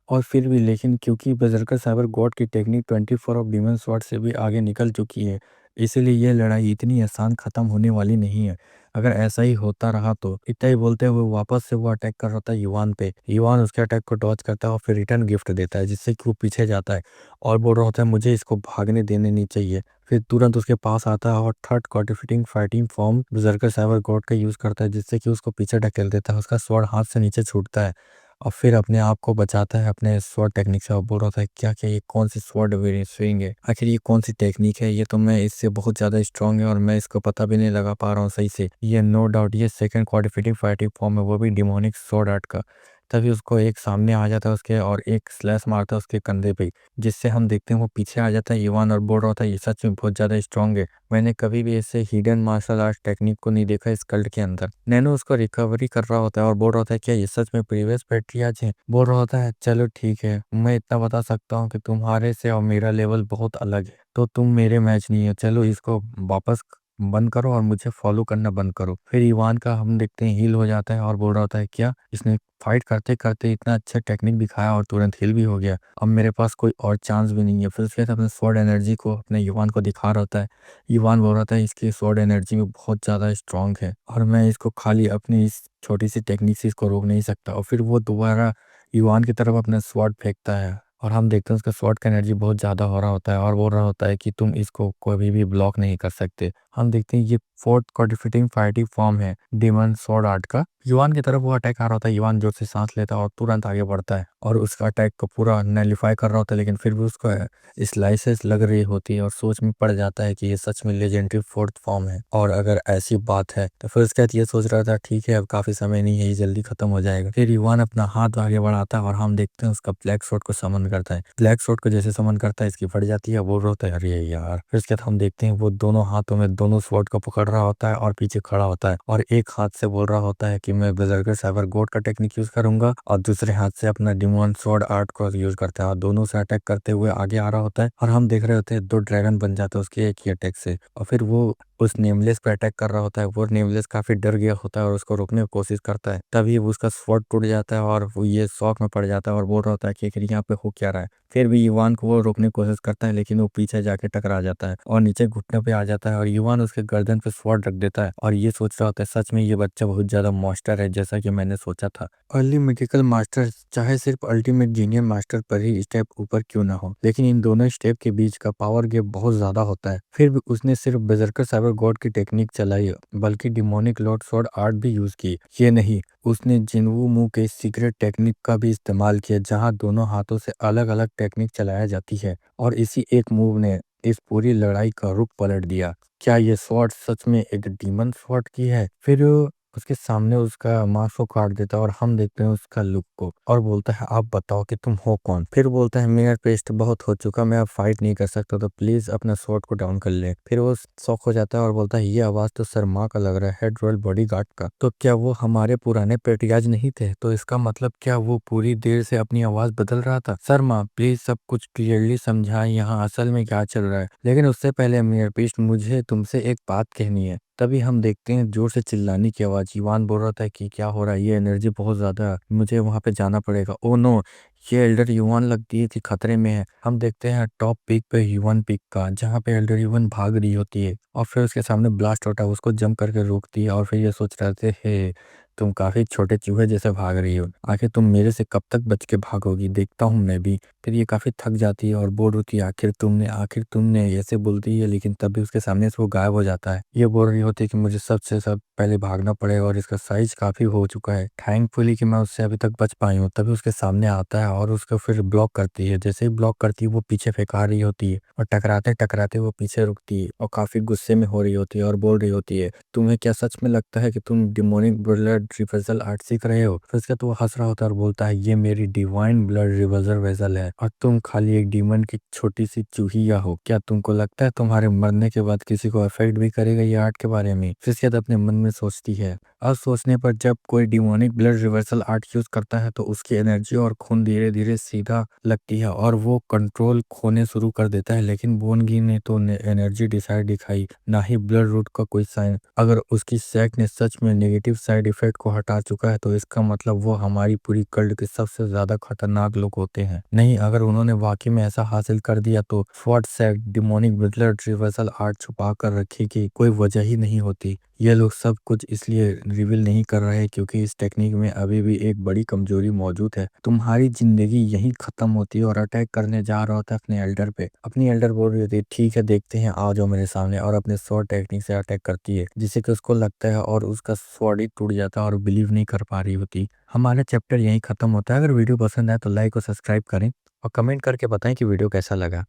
और फिर भी लेकिन क्योंकि बजरकर साइबर गॉड की टेक्निक 24 ऑफ डीमन स्वॉर्ड से भी आगे निकल चुकी है, इसीलिए यह लड़ाई इतनी आसान खत्म होने वाली नहीं है। अगर ऐसा ही होता रहा तो। इतना ही बोलते हुए वापस से वो अटैक कर रहा था युवान पे। युवान उसके अटैक को डॉज करता है और फिर रिटर्न गिफ्ट देता है, जिससे कि वो पीछे जाता है और बोल रहा होता है मुझे इसको भागने देने नहीं चाहिए। फिर तुरंत उसके पास आता है और थर्ड कॉर्टिफिटिंग फाइटिंग फॉर्म बजरकर साइबर गॉड का यूज करता है, जिससे कि उसको पीछे ढकेल देता है। उसका स्वॉर्ड हाथ से नीचे छूटता है और फिर अपने आप को बचाता है अपने स्वॉर्ड टेक्निक से और बोल रहा था क्या क्या ये कौन सी स्वॉर्ड स्विंग है, आखिर ये कौन सी टेक्निक है, ये तो मैं इससे बहुत ज्यादा स्ट्रांग है और मैं इसको पता भी नहीं लगा पा रहा हूँ सही से। ये नो डाउट ये सेकंड क्वाड्रिफिटिंग फाइटिंग फॉर्म है, वो भी डिमोनिक स्वॉर्ड आर्ट का। तभी उसको एक सामने आ जाता है उसके और एक स्लैश मारता है उसके कंधे पे, जिससे हम देखते हैं वो पीछे आ जाता है युवान और बोल रहा था ये सच में बहुत ज्यादा स्ट्रांग है। मैंने कभी भी ऐसे हिडन मार्शल आर्ट टेक्निक को नहीं देखा इस कल्ट के अंदर। नैनो उसको रिकवरी कर रहा होता है और बोल रहा होता है क्या ये सच में प्रीवियस पेट्रियाज है। बोल रहा होता है चलो ठीक है, मैं इतना बता सकता हूँ कि तुम्हारे से और मेरा लेवल बहुत अलग है, तो तुम मेरे मैच नहीं है। चलो इसको वापस बंद करो और मुझे फॉलो करना बंद करो। फिर इवान का हम देखते हैं हील हो जाता है और बोल रहा होता है क्या इसने फाइट करते करते इतना अच्छा टेक्निक दिखाया और तुरंत हील भी हो गया, अब मेरे पास कोई और चांस भी नहीं है। फिर उसके बाद अपने स्वॉर्ड एनर्जी को अपने युवान को दिखा रहा होता है। युवान बोल रहा था इसकी स्वॉर्ड एनर्जी में बहुत ज़्यादा स्ट्रांग है और मैं इसको खाली अपनी इस छोटी सी टेक्निक से इसको रोक नहीं सकता। और फिर वो दोबारा युवान की तरफ अपना स्वॉर्ड फेंकता है और हम देखते हैं उसका स्वॉर्ड का एनर्जी बहुत ज़्यादा हो रहा होता है और बोल रहा होता है कि तुम इसको कभी भी ब्लॉक नहीं कर सकते। हम देखते हैं ये फोर्थ कॉर्डिफिटिंग फाइटिंग फॉर्म है डेमन स्वॉर्ड आर्ट का। युवान की तरफ वो अटैक आ रहा होता है, युवान जोर से सांस लेता है और तुरंत आगे बढ़ता है और उसका अटैक को पूरा नैलिफाई कर रहा होता है, लेकिन फिर भी उसको स्लाइसेस लग रही होती है और सोच में पड़ जाता है कि ये सच में लेजेंडरी फोर्थ फॉर्म है। और अगर ऐसी बात है तो फिर उसके बाद ये सोच रहा था ठीक है अब काफी समय नहीं है, ये जल्दी खत्म हो जाएगा। फिर युवान अपना हाथ आगे बढ़ाता है और हम देखते हैं उसका ब्लैक शॉट को समन करता है। ब्लैक शॉट को जैसे समन करता है इसकी फट जाती है, बोल रहा होता है अरे यार। फिर उसके बाद हम देखते हैं वो दोनों हाथों में दोनों स्वॉर्ड को पकड़ रहा होता है और पीछे खड़ा होता है और एक हाथ से बोल रहा होता है कि मैं बजरगर साइबर गोड का टेक्निक यूज करूंगा और दूसरे हाथ से अपना डिमोन स्वॉर्ड आर्ट को यूज करता है और दोनों से अटैक करते हुए आगे आ रहा होता है। और हम देख रहे होते हैं दो ड्रैगन बन जाते हैं उसके एक ही अटैक से। और फिर वो उस नेमलेस पे अटैक कर रहा होता है। वो नेमलेस काफी डर गया होता है और उसको रोकने की कोशिश करता है, तभी वो उसका स्वॉर्ड टूट जाता है और वो ये शॉक में पड़ जाता है और बोल रहा होता है कि आखिर यहाँ पे हो क्या रहा है। फिर भी युवान को वो रोकने की कोशिश करता है, लेकिन वो पीछे जाके टकरा जाता है और नीचे घुटने पे आ जाता है और युवान उसके गर्दन पे स्वॉर्ड रख देता है और ये सोच रहा होता है सच में ये बच्चा बहुत ज्यादा मास्टर है जैसा कि मैंने सोचा था। अर्ली मेडिकल मास्टर चाहे सिर्फ अल्टीमेट जीनियर मास्टर पर ही स्टेप ऊपर क्यों ना हो, लेकिन इन दोनों स्टेप के बीच का पावर गैप बहुत ज्यादा होता है। फिर भी उसने सिर्फ बजरकर साइबर गॉड की टेक्निक चलाई, बल्कि डिमोनिक लॉर्ड स्वॉर्ड आर्ट भी यूज की। ये नहीं, उसने जिनवू मू के सीक्रेट टेक्निक का भी इस्तेमाल किया, जहां दोनों हाथों से अलग अलग टेक्निक चलाया जाती है और इसी एक मूव ने इस पूरी लड़ाई का रुख पलट दिया। क्या ये स्वॉर्ड सच में एक डीमन स्वॉर्ड की है? फिर उसके सामने उसका मांस को काट देता है और हम देखते हैं उसका लुक को और बोलता है आप बताओ कि तुम हो कौन। फिर बोलता है मेरा पेस्ट बहुत हो चुका, मैं अब फाइट नहीं कर सकता, तो प्लीज अपना स्वॉर्ड को डाउन कर ले। फिर वो शौक हो जाता है और बोलता है ये आवाज तो शर्मा का लग रहा है, हेड रॉयल बॉडीगार्ड का। तो क्या वो हमारे पुराने पेटियाज नहीं थे? तो इसका मतलब क्या वो पूरी देर से अपनी आवाज बदल रहा था? शर्मा प्लीज सब कुछ क्लियरली समझाएं, यहाँ असल में क्या चल रहा है। लेकिन उससे पहले मेयर पेस्ट मुझे तुमसे एक बात कहनी है। तभी हम देखते हैं जोर से चिल्लाने की आवाज। ईवान बोल रहा था कि क्या हो रहा है, ये एनर्जी बहुत ज्यादा है, मुझे वहां पे जाना पड़ेगा। ओ नो, ये एल्डर युवान लगती है कि खतरे में है। हम देखते हैं टॉप पीक पे युवान पीक का, जहाँ पे एल्डर युवान भाग रही होती है और फिर उसके सामने ब्लास्ट होता है, उसको जंप करके रोकती है और फिर ये सोच रहे थे हे तुम काफी छोटे चूहे जैसे भाग रही हो, आखिर तुम मेरे से कब तक बच के भागोगी, देखता हूँ मैं भी। फिर ये काफ़ी थक जाती है और बोर होती है, आखिर तुमने ऐसे बोलती है, लेकिन तब भी उसके सामने से वो गायब हो जाता है। ये बोल रही होती है कि मुझे सबसे सब पहले भागना पड़ेगा और इसका साइज़ काफ़ी हो चुका है। थैंकफुली कि मैं उससे अभी तक बच पाई हूँ। तभी उसके सामने आता है और उसको फिर ब्लॉक करती है। जैसे ही ब्लॉक करती है वो पीछे फेंका रही होती है और टकराते-टकराते वो पीछे रुकती है और काफ़ी गुस्से में हो रही होती है और बोल रही होती है, तुम्हें क्या सच में लगता है कि तुम डिमोनिक ब्लड रिवर्सल आर्ट सीख रहे हो? फिर उसके बाद वो हँस रहा होता है और बोलता है, ये मेरी डिवाइन ब्लड रिवर्सल वेसल है और तुम खाली एक डीमन की छोटी सी चूहिया हो। क्या तुमको लगता है तुम्हारे मरने के बाद किसी को अफेक्ट भी करेगा ये आर्ट के बारे में? फिर उसके बाद अपने मन में सोचती है। अब सोचने पर जब कोई demonic blood reversal art use करता है तो उसकी एनर्जी और खून धीरे धीरे सीधा लगती है और वो कंट्रोल खोने शुरू कर देता है। लेकिन बोनगी ने तो एनर्जी डिसाइड दिखाई, ना ही ब्लड रूट का कोई साइन। अगर उसकी सैक ने सच में नेगेटिव साइड इफेक्ट को हटा चुका है तो इसका मतलब वो हमारी पूरी कल्ट के सबसे ज्यादा खतरनाक लोग होते हैं। नहीं, अगर उन्होंने वाकई में ऐसा हासिल कर दिया तो फॉट सैक डिमोनिक ब्लड रिवर्सल आर्ट छुपा कर रखी की कोई वजह ही नहीं होती। ये लोग सब कुछ इसलिए रिवील नहीं कर रहे क्योंकि इस टेक्निक में अभी भी एक बड़ी कमजोरी मौजूद है। तुम्हारी जिंदगी यहीं खत्म होती है और अटैक करने जा रहा होता है अपने एल्डर पे। अपनी एल्डर बोल रही होती है, ठीक है देखते हैं, आ जाओ मेरे सामने, और अपने स्वॉर्ड टेक्निक से अटैक करती है जिससे कि उसको लगता है और उसका स्वॉर्ड ही टूट जाता है और बिलीव नहीं कर पा रही होती। हमारा चैप्टर यहीं खत्म होता है। अगर वीडियो पसंद आए तो लाइक और सब्सक्राइब करें और कमेंट करके बताएं कि वीडियो कैसा लगा।